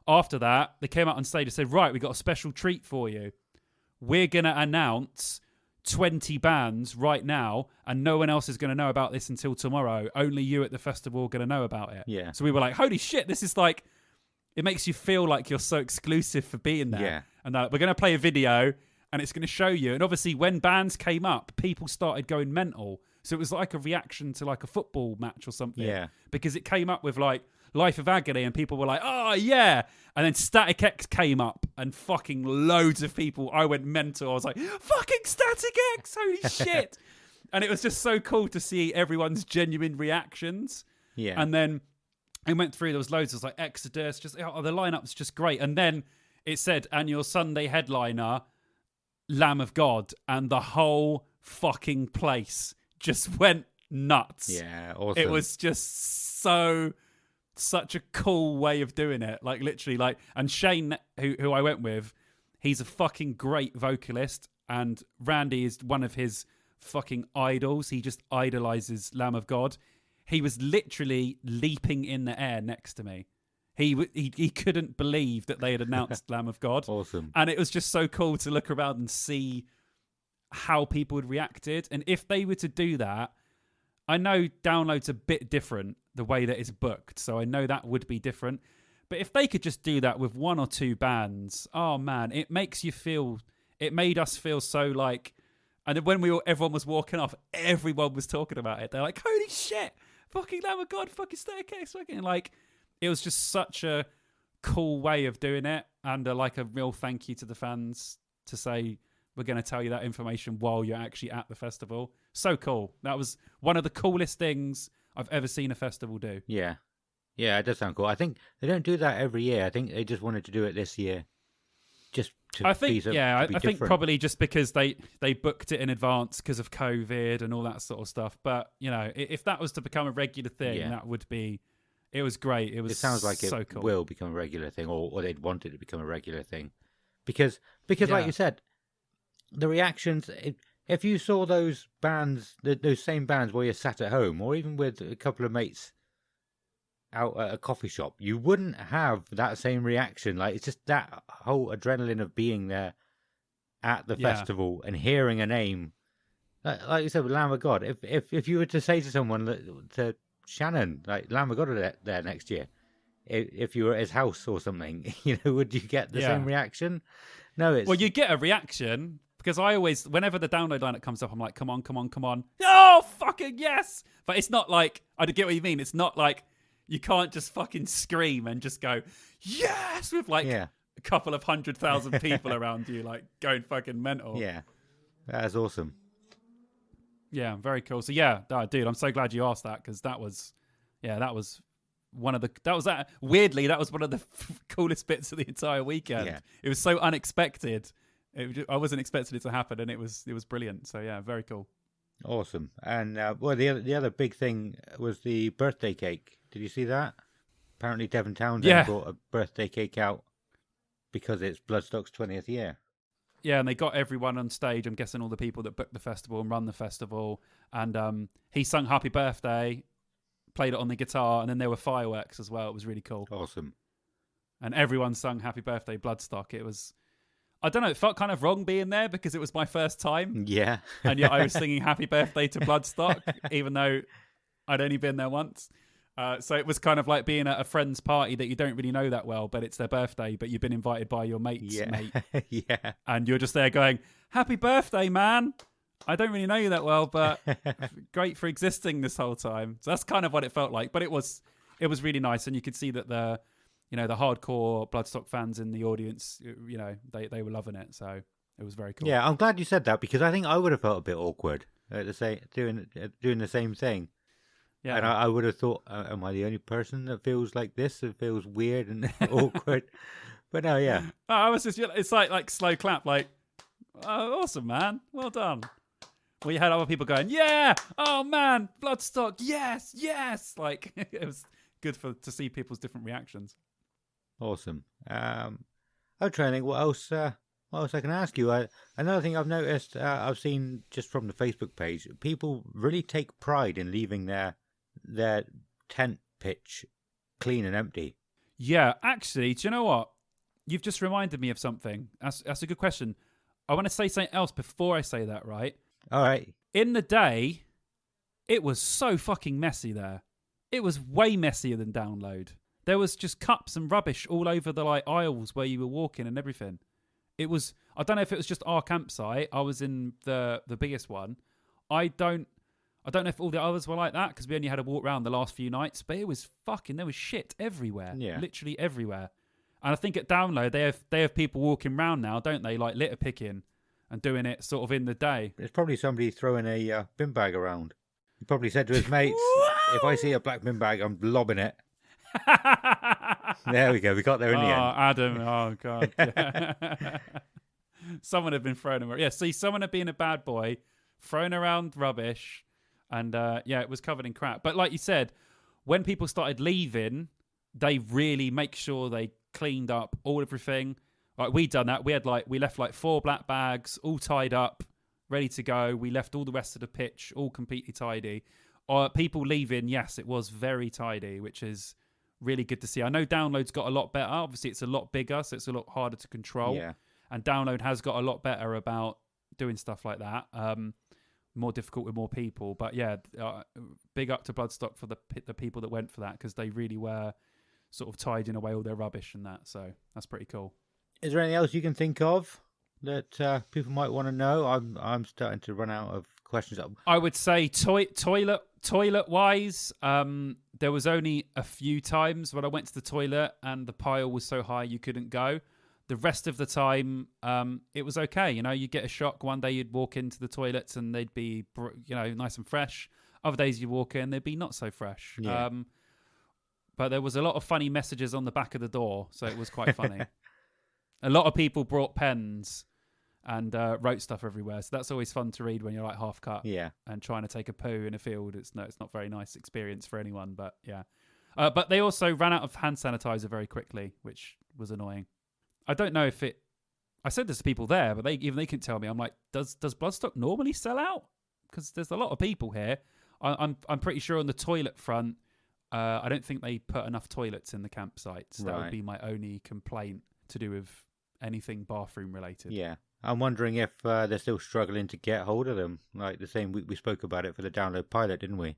after that, they came out on stage and said, right, we got a special treat for you. We're going to announce 20 bands right now, and no one else is going to know about this until tomorrow. Only you at the festival are going to know about it. Yeah. So we were like, holy shit, this is like, it makes you feel like you're so exclusive for being there. Yeah. And we're going to play a video, and it's going to show you. And obviously, when bands came up, people started going mental. So it was like a reaction to like a football match or something. Yeah. Because it came up with like Life of Agony, and people were like, oh, yeah. And then Static X came up, and fucking loads of people, I went mental. I was like, fucking Static X, holy shit. And it was just so cool to see everyone's genuine reactions. Yeah. And then I went through, there was loads. It was like Exodus, just the lineup's just great. And then it said, and your Sunday headliner, Lamb of God, and the whole fucking place just went nuts. Yeah, awesome. It was just such a cool way of doing it. Like literally, like, and Shane, who I went with, he's a fucking great vocalist, and Randy is one of his fucking idols. He just idolizes Lamb of God. He was literally leaping in the air next to me. He couldn't believe that they had announced Lamb of God. Awesome. And it was just so cool to look around and see how people had reacted. And if they were to do that, I know Download's a bit different, the way that it's booked. So I know that would be different. But if they could just do that with one or two bands, oh man, it makes you feel, it made us feel so like, and when everyone was walking off, everyone was talking about it. They're like, holy shit, fucking Lamb of God, fucking Staircase, fucking like, it was just such a cool way of doing it. And like a real thank you to the fans to say, we're going to tell you that information while you're actually at the festival. So cool. That was one of the coolest things I've ever seen a festival do. Yeah. Yeah, it does sound cool. I think they don't do that every year. I think they just wanted to do it this year. Just to I think, be yeah, I think different. probably just because they booked it in advance because of COVID and all that sort of stuff. But, you know, if that was to become a regular thing, that would be, it was great. It sounds like it so cool. will become a regular thing, or they'd want it to become a regular thing. Because like you said, the reactions, if you saw those bands, those same bands while you're sat at home, or even with a couple of mates out at a coffee shop, you wouldn't have that same reaction. Like, it's just that whole adrenaline of being there at the festival and hearing a name. like you said with Lamb of God, if you were to say to someone to Shannon, like Lamb of God are there next year, if you were at his house or something, would you get the same reaction? No, it's Well, you get a reaction because I always, whenever the download lineup comes up, I'm like, come on, come on, come on. Oh, fucking yes! But it's not like, I get what you mean. It's not like you can't just fucking scream and just go, yes! With like a couple of 100,000 people around you, like going fucking mental. Yeah, that's awesome. Yeah, very cool. So yeah, dude, I'm so glad you asked that because that was one of the, weirdly, that was one of the coolest bits of the entire weekend. Yeah. It was so unexpected. I wasn't expecting it to happen, and it was brilliant. So yeah, very cool. Awesome. And the other big thing was the birthday cake. Did you see that? Apparently Devon Townsend brought a birthday cake out because it's Bloodstock's 20th year. Yeah, and they got everyone on stage. I'm guessing all the people that booked the festival and run the festival. And he sung Happy Birthday, played it on the guitar, and then there were fireworks as well. It was really cool. Awesome. And everyone sung Happy Birthday Bloodstock. It was, I don't know, it felt kind of wrong being there because it was my first time. Yeah. And yet I was singing Happy Birthday to Bloodstock, even though I'd only been there once. So it was kind of like being at a friend's party that you don't really know that well, but it's their birthday, but you've been invited by your mate's mate. Yeah. And you're just there going, happy birthday, man. I don't really know you that well, but great for existing this whole time. So that's kind of what it felt like. But it was really nice. And you could see that the hardcore Bloodstock fans in the audience, they were loving it. So it was very cool. Yeah, I'm glad you said that because I think I would have felt a bit awkward doing the same thing. Yeah, and I would have thought, am I the only person that feels like this? That feels weird and awkward. But no, yeah. I was just, it's like slow clap, like, oh, awesome, man. Well done. Well, you had other people going, yeah, oh man, Bloodstock, yes, yes. Like, it was good to see people's different reactions. Awesome. I'm trying to think what else I can ask you. Another thing I've noticed, I've seen just from the Facebook page, people really take pride in leaving their tent pitch clean and empty. Yeah, actually, do you know what? You've just reminded me of something. That's a good question. I want to say something else before I say that, right? All right. In the day, it was so fucking messy there. It was way messier than Download. There was just cups and rubbish all over the aisles where you were walking and everything. It was, I don't know if it was just our campsite. I was in the biggest one. I don't know if all the others were like that because we only had to walk around the last few nights, but it was there was shit everywhere. Yeah. Literally everywhere. And I think at Download, they have people walking around now, don't they? Like litter picking and doing it sort of in the day. There's probably somebody throwing a bin bag around. He probably said to his mates, if I see a black bin bag, I'm lobbing it. There we go. We got there in the end. Adam. Oh, God. Yeah. Someone had been throwing around. Yeah, see, someone had been a bad boy, throwing around rubbish, and it was covered in crap. But like you said, when people started leaving, they really make sure they cleaned up everything. Like we done that. We left 4 black bags all tied up, ready to go. We left all the rest of the pitch all completely tidy. People leaving, yes, it was very tidy, which is really good to see. I know Download's got a lot better. Obviously, it's a lot bigger, so it's a lot harder to control. Yeah. And Download has got a lot better about doing stuff like that. More difficult with more people. But yeah, big up to Bloodstock for the people that went for that because they really were sort of tidying away all their rubbish and that. So that's pretty cool. Is there anything else you can think of that people might want to know? I'm starting to run out of questions. I would say toilet wise, there was only a few times when I went to the toilet and the pile was so high you couldn't go. The rest of the time, it was okay. You get a shock. One day you'd walk into the toilets and they'd be, nice and fresh. Other days you walk in, they'd be not so fresh. Yeah. But there was a lot of funny messages on the back of the door, so it was quite funny. A lot of people brought pens and wrote stuff everywhere, so that's always fun to read when you're half cut. Yeah. And trying to take a poo in a field. It's not very nice experience for anyone, but yeah. But they also ran out of hand sanitizer very quickly, which was annoying. I don't know if I said this to people there, but they couldn't tell me. I'm like, does Bloodstock normally sell out? Because there's a lot of people here. I'm pretty sure on the toilet front, I don't think they put enough toilets in the campsites. That would be my only complaint to do with anything bathroom related. Yeah. I'm wondering if they're still struggling to get hold of them. Like the same week we spoke about it for the download pilot, didn't we?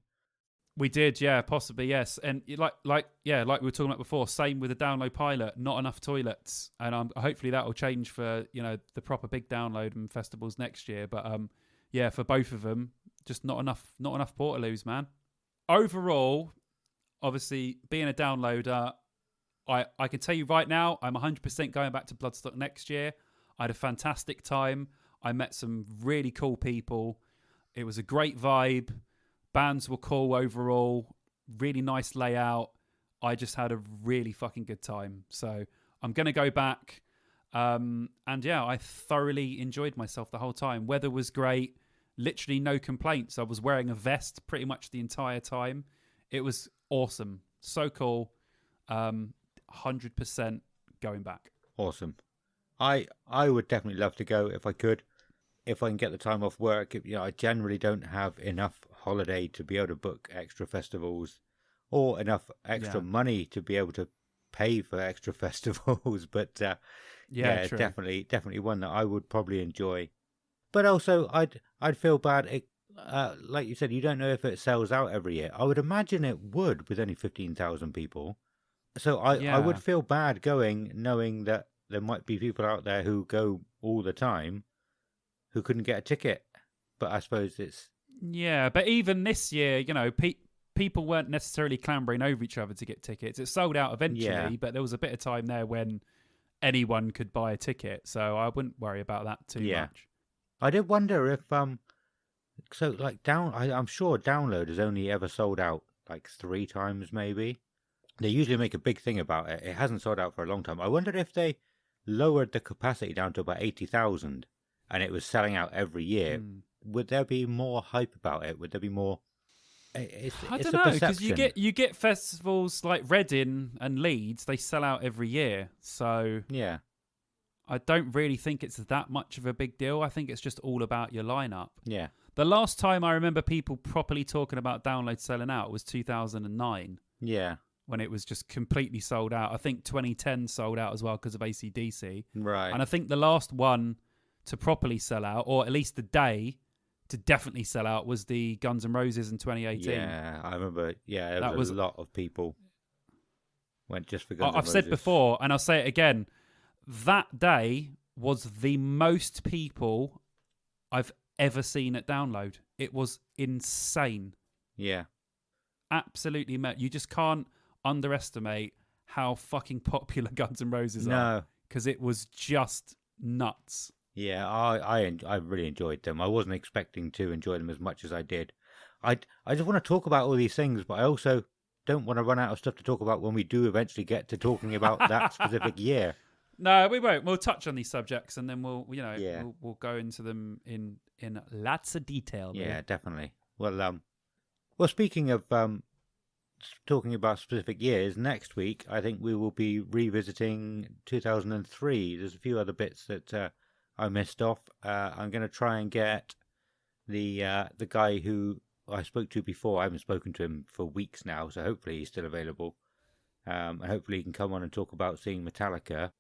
We did, yeah, possibly, yes. And like we were talking about before, same with the download pilot, not enough toilets. And hopefully that will change for, the proper big download and festivals next year. But yeah, for both of them, just not enough portaloos, man. Overall, obviously being a downloader, I can tell you right now, I'm 100% going back to Bloodstock next year. I had a fantastic time. I met some really cool people. It was a great vibe. Bands were cool overall. Really nice layout. I just had a really fucking good time. So I'm going to go back. And yeah, I thoroughly enjoyed myself the whole time. Weather was great. Literally no complaints. I was wearing a vest pretty much the entire time. It was awesome. So cool. 100% going back. Awesome. I would definitely love to go if I could. If I can get the time off work. I generally don't have enough holiday to be able to book extra festivals or enough extra money to be able to pay for extra festivals. But true. Definitely one that I would probably enjoy. But also, I'd feel bad. Like you said, you don't know if it sells out every year. I would imagine it would with only 15,000 people. So I would feel bad going knowing that there might be people out there who go all the time who couldn't get a ticket. But I suppose it's... Yeah, but even this year, people weren't necessarily clambering over each other to get tickets. It sold out eventually, but there was a bit of time there when anyone could buy a ticket. So I wouldn't worry about that too much. I did wonder if... So, like, I'm sure Download has only ever sold out, like, 3 times, maybe. They usually make a big thing about it. It hasn't sold out for a long time. I wonder if they lowered the capacity down to about 80,000 and it was selling out every year. Would there be more hype about it? Would there be more... I don't know, because you get festivals like Reading and Leeds, they sell out every year. So yeah, I don't really think it's that much of a big deal. I think it's just all about your lineup. Yeah. The last time I remember people properly talking about Download selling out was 2009. Yeah. When it was just completely sold out. I think 2010 sold out as well because of AC/DC. Right. And I think the last one to properly sell out, or at least the day to definitely sell out, was the Guns N' Roses in 2018. Yeah, I remember. Yeah, there was a lot of people went just for Guns N' Roses. I've said before, and I'll say it again, that day was the most people I've ever seen at Download. It was insane. Yeah. Absolutely. You just can't underestimate how fucking popular Guns N' Roses are. Because it was just nuts. Yeah, I really enjoyed them. I wasn't expecting to enjoy them as much as I did. I just want to talk about all these things, but I also don't want to run out of stuff to talk about when we do eventually get to talking about that specific year. No, we won't. We'll touch on these subjects and then we'll go into them in lots of detail. Yeah, definitely. Well, speaking of talking about specific years, next week I think we will be revisiting 2003. There's a few other bits that I missed off. I'm going to try and get the guy who I spoke to before. I haven't spoken to him for weeks now, so hopefully he's still available. And hopefully he can come on and talk about seeing Metallica.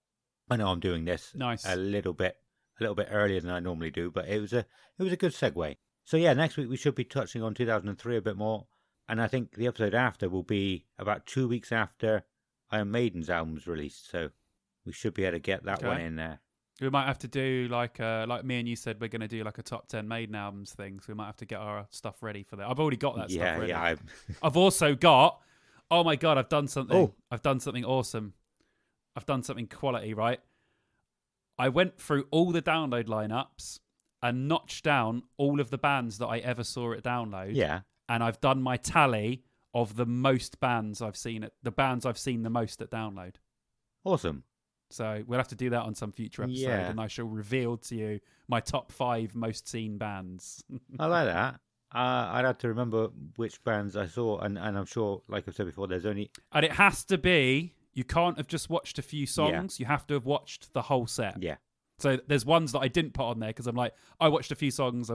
I know I'm doing this a little bit earlier than I normally do, but it was a good segue. So yeah, next week we should be touching on 2003 a bit more, and I think the episode after will be about 2 weeks after Iron Maiden's album's released. So we should be able to get that one in there. We might have to do like me and you said, we're going to do like a top 10 Maiden albums thing. So we might have to get our stuff ready for that. I've already got that stuff ready. Yeah. I've also got. Oh my god! I've done something. Oh. I've done something awesome. I've done something quality. Right. I went through all the Download lineups and notched down all of the bands that I ever saw at Download. Yeah. And I've done my tally of the most bands I've seen the bands I've seen the most at Download. Awesome. So we'll have to do that on some future episode, and I shall reveal to you my top 5 most seen bands. I like that. I'd have to remember which bands I saw, and I'm sure, like I've said before, there's only... And it has to be, you can't have just watched a few songs, you have to have watched the whole set. Yeah. So there's ones that I didn't put on there, because I'm like, I watched a few songs,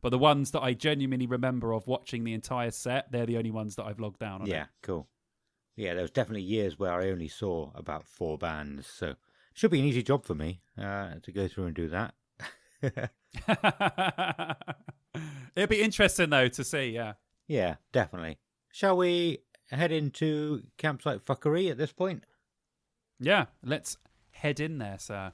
but the ones that I genuinely remember of watching the entire set, they're the only ones that I've logged down on. Yeah, cool. Yeah, there was definitely years where I only saw about 4 bands, so Should be an easy job for me to go through and do that. It'd be interesting though to see. Yeah. Yeah, definitely. Shall we head into campsite fuckery at this point? Yeah. Let's head in there, sir.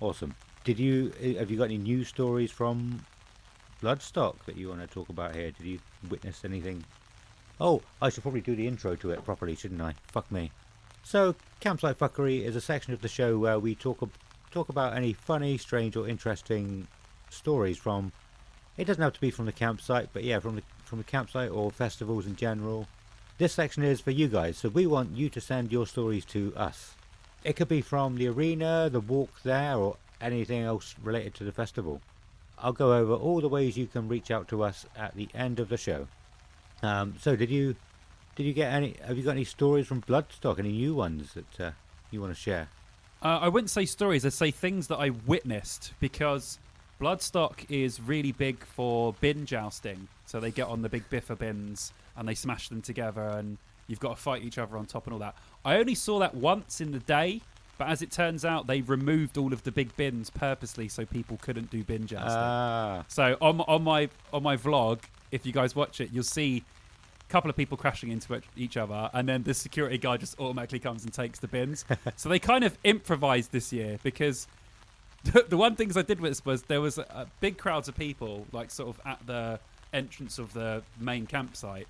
Awesome. Have you got any news stories from Bloodstock that you want to talk about here? Did you witness anything? Oh, I should probably do the intro to it properly, shouldn't I? Fuck me. So, Campsite Fuckery is a section of the show where we talk about any funny, strange, or interesting stories from. It doesn't have to be from the campsite, but yeah, from the campsite or festivals in general. This section is for you guys, so we want you to send your stories to us. It could be from the arena, the walk there, or anything else related to the festival. I'll go over all the ways you can reach out to us at the end of the show. So did you get any? Have you got any stories from Bloodstock? Any new ones that you want to share? I wouldn't say stories. I'd say things that I witnessed, because Bloodstock is really big for bin jousting. So they get on the big biffa bins and they smash them together, and you've got to fight each other on top and all that. I only saw that once in the day, but as it turns out, they removed all of the big bins purposely so people couldn't do bin jousting. So on my vlog, if you guys watch it, you'll see a couple of people crashing into each other, and then the security guy just automatically comes and takes the bins. So they kind of improvised this year, because the one things I did with was there was big crowds of people, like sort of at the entrance of the main campsite,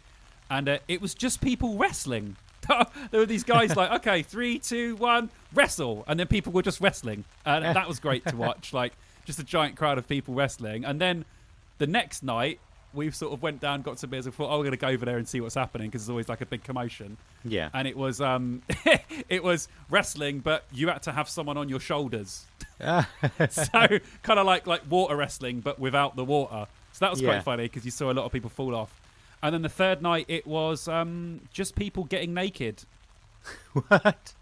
and it was just people wrestling. There were these guys like, okay, 3, 2, 1, wrestle, and then people were just wrestling, and that was great to watch, like just a giant crowd of people wrestling. And then the next night, we sort of went down, got some beers, and thought, we're going to go over there and see what's happening, because there's always like a big commotion. Yeah. And it was it was wrestling, but you had to have someone on your shoulders. So kind of like water wrestling, but without the water. So that was quite funny, because you saw a lot of people fall off. And then the third night, it was just people getting naked. What?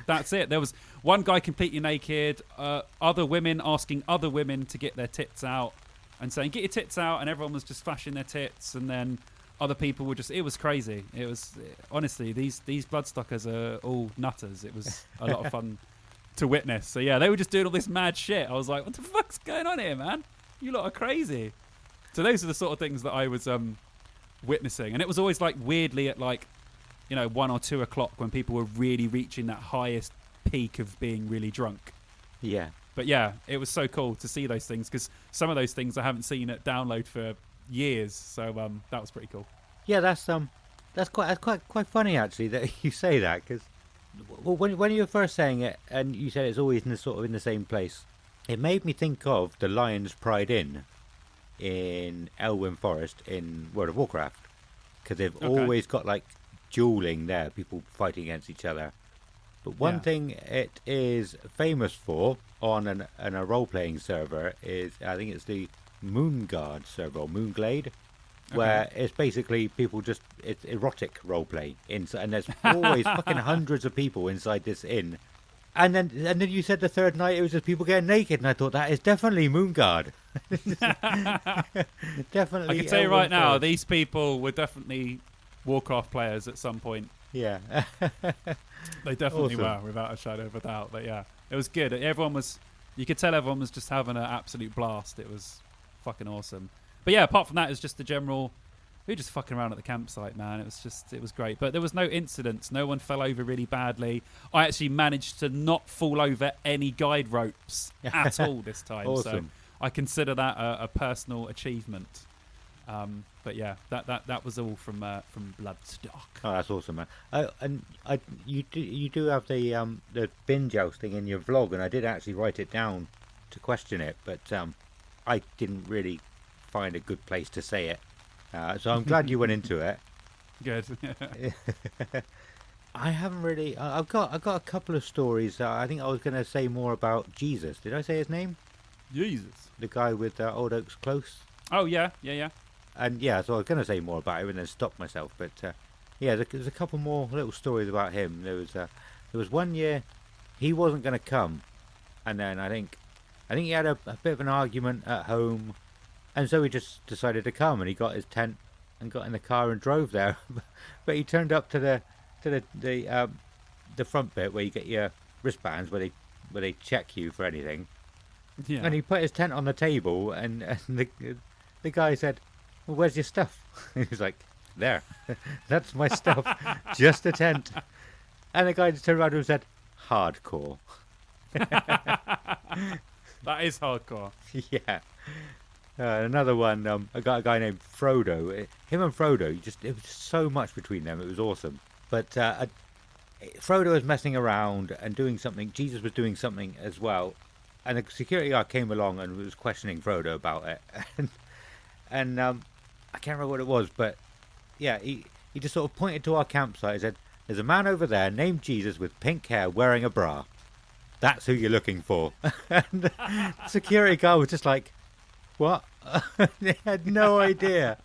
That's it. There was one guy completely naked, other women asking other women to get their tits out and saying, get your tits out, and everyone was just flashing their tits, and then other people were just, it was crazy. It was, honestly, these Bloodstockers are all nutters. It was a lot of fun to witness. So yeah, they were just doing all this mad shit. I was like, what the fuck's going on here, man? You lot are crazy. So those are the sort of things that I was witnessing. And it was always like weirdly at like, 1 or 2 o'clock, when people were really reaching that highest peak of being really drunk. Yeah. But yeah, it was so cool to see those things, because some of those things I haven't seen at Download for years. So that was pretty cool. Yeah, that's quite funny actually that you say that, because when you were first saying it and you said it's always in the same place, it made me think of the Lion's Pride Inn in Elwyn Forest in World of Warcraft, because they've always got like dueling there, people fighting against each other. But one thing it is famous for on a role-playing server is, I think it's the Moonguard server, or Moonglade, where it's basically people it's erotic roleplay inside, and there's always fucking hundreds of people inside this inn. And then you said the third night it was just people getting naked, and I thought that is definitely Moonguard. Definitely. I can tell you right now, these people were definitely Warcraft players at some point. Yeah. They definitely Awesome. were, without a shadow of a doubt. But yeah, it was good. You could tell everyone was just having an absolute blast. It was fucking awesome. But yeah, apart from that, it's just the general, we were just fucking around at the campsite, man. It was great. But there was no incidents. No one fell over really badly. I actually managed to not fall over any guide ropes at all this time. Awesome. So I consider that a personal achievement. But yeah, that was all from Bloodstock. Oh, that's awesome, man. You do have the bin jousting in your vlog, and I did actually write it down to question it, but I didn't really find a good place to say it. So I'm glad you went into it. Good. I haven't really. I've got a couple of stories. I think I was going to say more about Jesus. Did I say his name? Jesus. The guy with Old Oak's Close. Oh yeah. And yeah, so I was going to say more about him and then stopped myself. But yeah, there's a couple more little stories about him. There was one year he wasn't going to come, and then I think he had a bit of an argument at home, and so he just decided to come, and he got his tent and got in the car and drove there. But he turned up to the front bit where you get your wristbands, where they check you for anything. Yeah. And he put his tent on the table, and the guy said, "Well, where's your stuff?" He was like, "There, that's my stuff, just a tent." And the guy just turned around and said, "Hardcore." That is hardcore. Yeah. Another one, a guy named Frodo. Him and Frodo, it was so much between them. It was awesome. But Frodo was messing around and doing something. Jesus was doing something as well. And the security guard came along and was questioning Frodo about it. And I can't remember what it was, but yeah, he just sort of pointed to our campsite and said, "There's a man over there named Jesus with pink hair wearing a bra. That's who you're looking for." And the security guard was just like, "What?" They had no idea.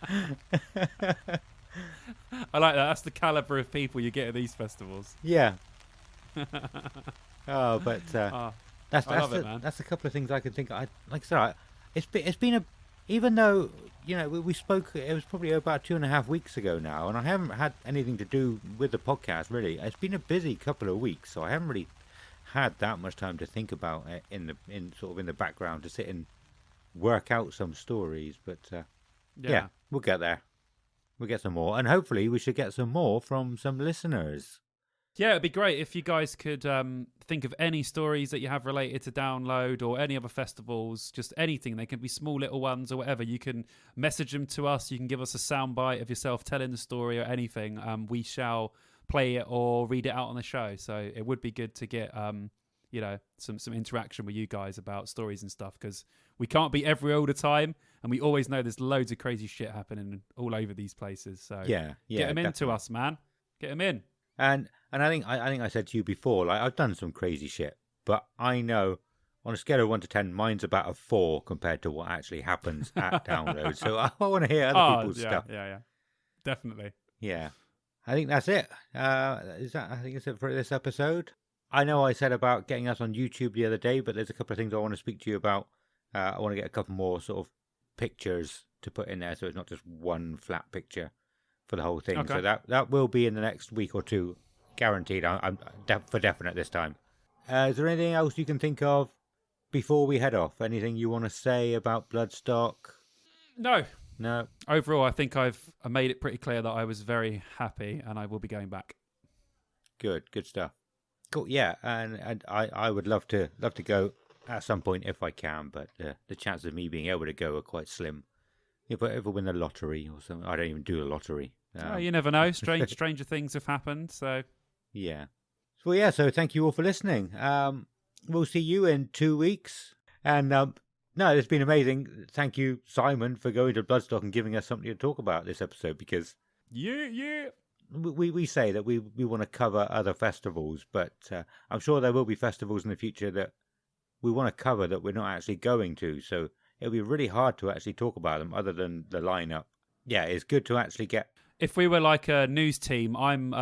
I like that. That's the caliber of people you get at these festivals. Yeah. Oh, but that's I love it, man. that's a couple of things I can think. Like I said, it's been a, even though we spoke. It was probably about 2.5 weeks ago now, and I haven't had anything to do with the podcast really. It's been a busy couple of weeks, so I haven't really had that much time to think about it in the background, to sit and work out some stories. But yeah, we'll get there. We'll get some more, and hopefully we should get some more from some listeners. Yeah, it'd be great if you guys could think of any stories that you have related to Download or any other festivals, just anything. They can be small little ones or whatever. You can message them to us. You can give us a soundbite of yourself telling the story or anything. We shall play it or read it out on the show. So it would be good to get some interaction with you guys about stories and stuff, because we can't be everywhere all the time, and we always know there's loads of crazy shit happening all over these places. So yeah, get them into definitely. us, man. Get them in. And I think I said to you before, like, I've done some crazy shit, but I know on a scale of 1 to 10, mine's about a 4 compared to what actually happens at Download. So I want to hear other people's stuff. Yeah, definitely. Yeah, I think that's it. I think it's it for this episode. I know I said about getting us on YouTube the other day, but there's a couple of things I want to speak to you about. I want to get a couple more sort of pictures to put in there, so it's not just one flat picture for the whole thing. Okay. So that will be in the next week or two, guaranteed. I'm for definite this time. Is there anything else you can think of before we head off? Anything you want to say about Bloodstock? No. Overall, I think I made it pretty clear that I was very happy, and I will be going back. Good stuff. Cool. Yeah, and I would love to go at some point if I can, but the chances of me being able to go are quite slim. If I ever win the lottery or something, I don't even do the lottery. You never know. Stranger things have happened. So yeah. So thank you all for listening. We'll see you in 2 weeks. And no, it's been amazing. Thank you, Simon, for going to Bloodstock and giving us something to talk about this episode, because yeah. We say that we want to cover other festivals, but I'm sure there will be festivals in the future that we want to cover that we're not actually going to. So it'll be really hard to actually talk about them other than the lineup. Yeah, it's good to actually get. If we were like a news team, I'm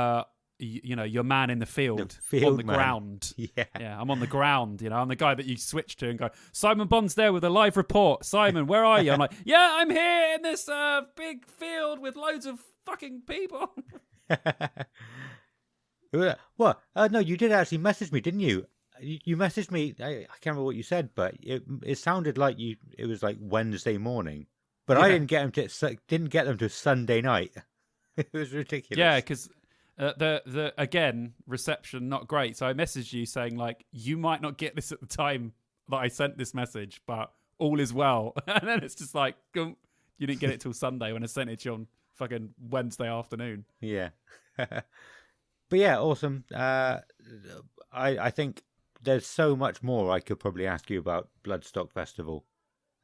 your man in the field on the man. Ground. Yeah, I'm on the ground. I'm the guy that you switch to and go, Simon Bond's there with a live report. Simon, where are you? I'm like, yeah, I'm here in this big field with loads of fucking people. What? No, you did actually message me, didn't you? You messaged me. I can't remember what you said, but it sounded like it was like Wednesday morning. But I didn't get them to Sunday night. It was ridiculous. Yeah, because the again, reception not great. So I messaged you saying, like, you might not get this at the time that I sent this message, but all is well. And then it's just like, you didn't get it till Sunday when I sent it to you on fucking Wednesday afternoon. Yeah. But yeah, awesome. I think there's so much more I could probably ask you about Bloodstock Festival.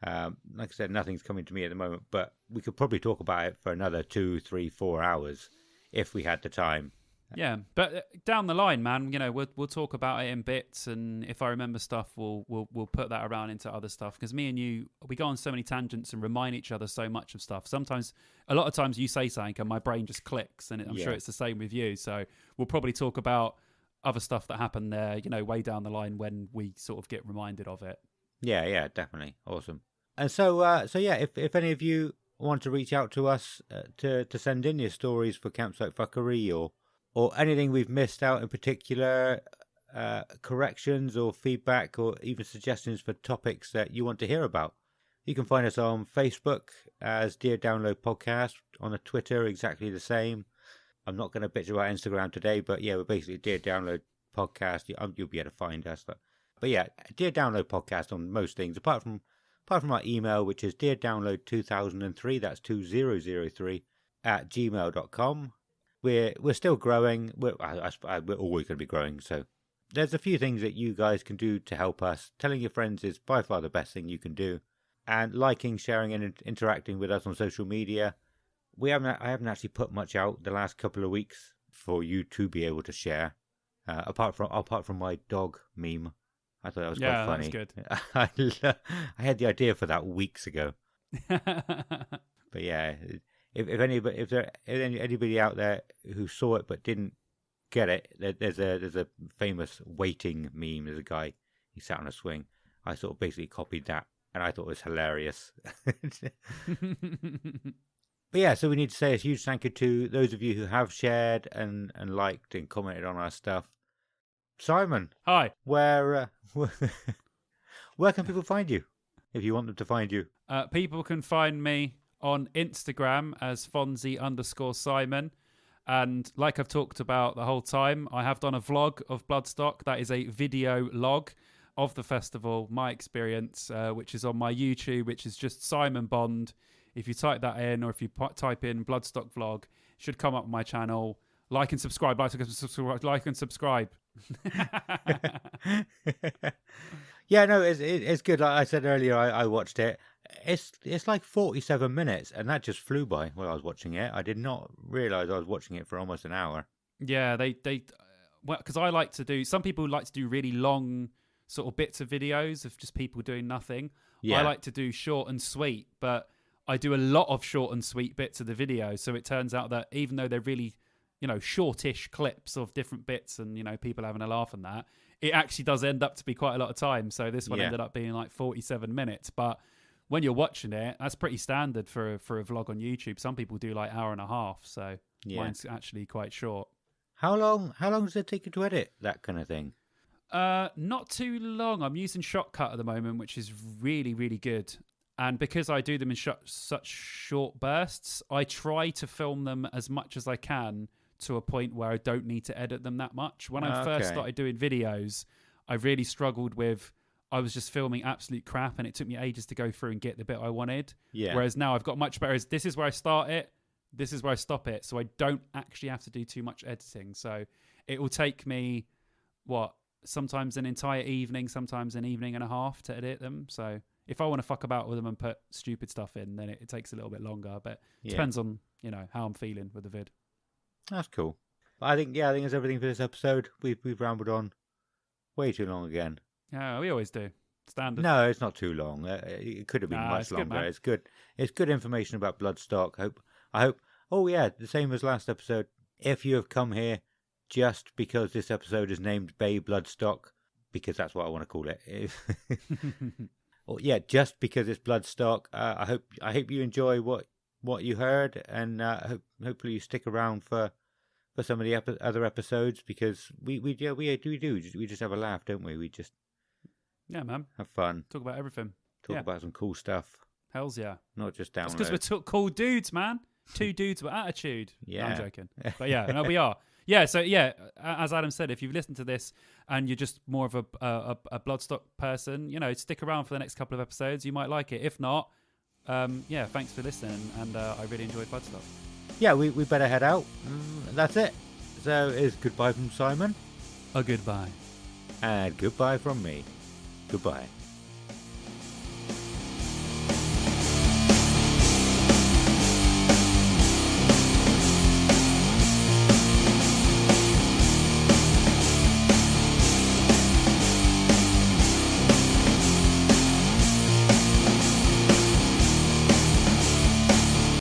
Like I said, nothing's coming to me at the moment, but we could probably talk about it for another 2, 3, 4 hours if we had the time. Yeah, but down the line, man, we'll talk about it in bits, and if I remember stuff, we'll put that around into other stuff. Because me and you, we go on so many tangents and remind each other so much of stuff. A lot of times, you say something and my brain just clicks, and I'm sure it's the same with you. So we'll probably talk about other stuff that happened there, way down the line when we sort of get reminded of it. Yeah, definitely, awesome. And so yeah, if any of you want to reach out to us to send in your stories for Campsite Fuckery or anything we've missed out in particular, corrections or feedback or even suggestions for topics that you want to hear about, you can find us on Facebook as Dear Download Podcast, on the Twitter exactly the same. I'm not going to bitch about Instagram today, but yeah, we're basically Dear Download Podcast. You'll be able to find us. But yeah, Dear Download Podcast on most things, apart from our email, which is deardownload2003, that's 2003 at gmail.com. We're still growing. We're always going to be growing. So there's a few things that you guys can do to help us. Telling your friends is by far the best thing you can do. And liking, sharing, and interacting with us on social media. I haven't actually put much out the last couple of weeks for you to be able to share. Apart from my dog meme, I thought that was quite funny. Yeah, that's good. I had the idea for that weeks ago. But yeah, if anybody out there who saw it but didn't get it, there's a famous waiting meme. There's a guy, he sat on a swing. I sort of basically copied that. And I thought it was hilarious. But yeah, so we need to say a huge thank you to those of you who have shared and liked and commented on our stuff. Simon. Hi. Where can people find you if you want them to find you? People can find me on Instagram as Fonzie_Simon. And like I've talked about the whole time, I have done a vlog of Bloodstock. That is a video log of the festival, my experience, which is on my YouTube, which is just Simon Bond. If you type that in, or if you type in Bloodstock vlog, it should come up on my channel. Like and subscribe. Like and subscribe. Yeah, no, it's good. Like I said earlier, I watched it. It's like 47 minutes, and that just flew by while I was watching it. I did not realise I was watching it for almost an hour. Yeah, because I like to do. Some people like to do really long sort of bits of videos of just people doing nothing. Yeah. I like to do short and sweet, but I do a lot of short and sweet bits of the video. So it turns out that even though they're really, shortish clips of different bits and, people having a laugh and that, it actually does end up to be quite a lot of time. So this one ended up being like 47 minutes. But when you're watching it, that's pretty standard for a vlog on YouTube. Some people do like hour and a half. So mine's actually quite short. How long does it take you to edit that kind of thing? Not too long. I'm using Shotcut at the moment, which is really, really good. And because I do them in such short bursts, I try to film them as much as I can to a point where I don't need to edit them that much. When I first started doing videos, I really struggled with, I was just filming absolute crap and it took me ages to go through and get the bit I wanted. Yeah. Whereas now I've got much better. This is where I start it. This is where I stop it. So I don't actually have to do too much editing. So it will take me, sometimes an entire evening, sometimes an evening and a half to edit them. So if I want to fuck about with them and put stupid stuff in, then it takes a little bit longer. But it depends on, how I'm feeling with the vid. That's cool. I think that's everything for this episode. We've rambled on way too long again. Yeah, we always do. Standard. No, it's not too long. It could have been much longer. Good, it's good. It's good information about Bloodstock. I hope. Oh yeah, the same as last episode. If you have come here just because this episode is named Bae Bloodstock, because that's what I want to call it. Just because it's Bloodstock. I hope you enjoy what you heard, and hopefully you stick around for some of the other episodes, because we do. We just have a laugh, don't we? We just man, have fun. Talk about everything. Talk about some cool stuff. Hells yeah. Not just download. It's because we're cool dudes, man. Two dudes with attitude. Yeah. No, I'm joking. But yeah, no, we are. Yeah, so yeah, as Adam said, if you've listened to this and you're just more of a Bloodstock person, stick around for the next couple of episodes. You might like it. If not, thanks for listening, and I really enjoyed Bloodstock. Yeah, we better head out. That's it. So it's goodbye from Simon. A goodbye. And goodbye from me. Goodbye.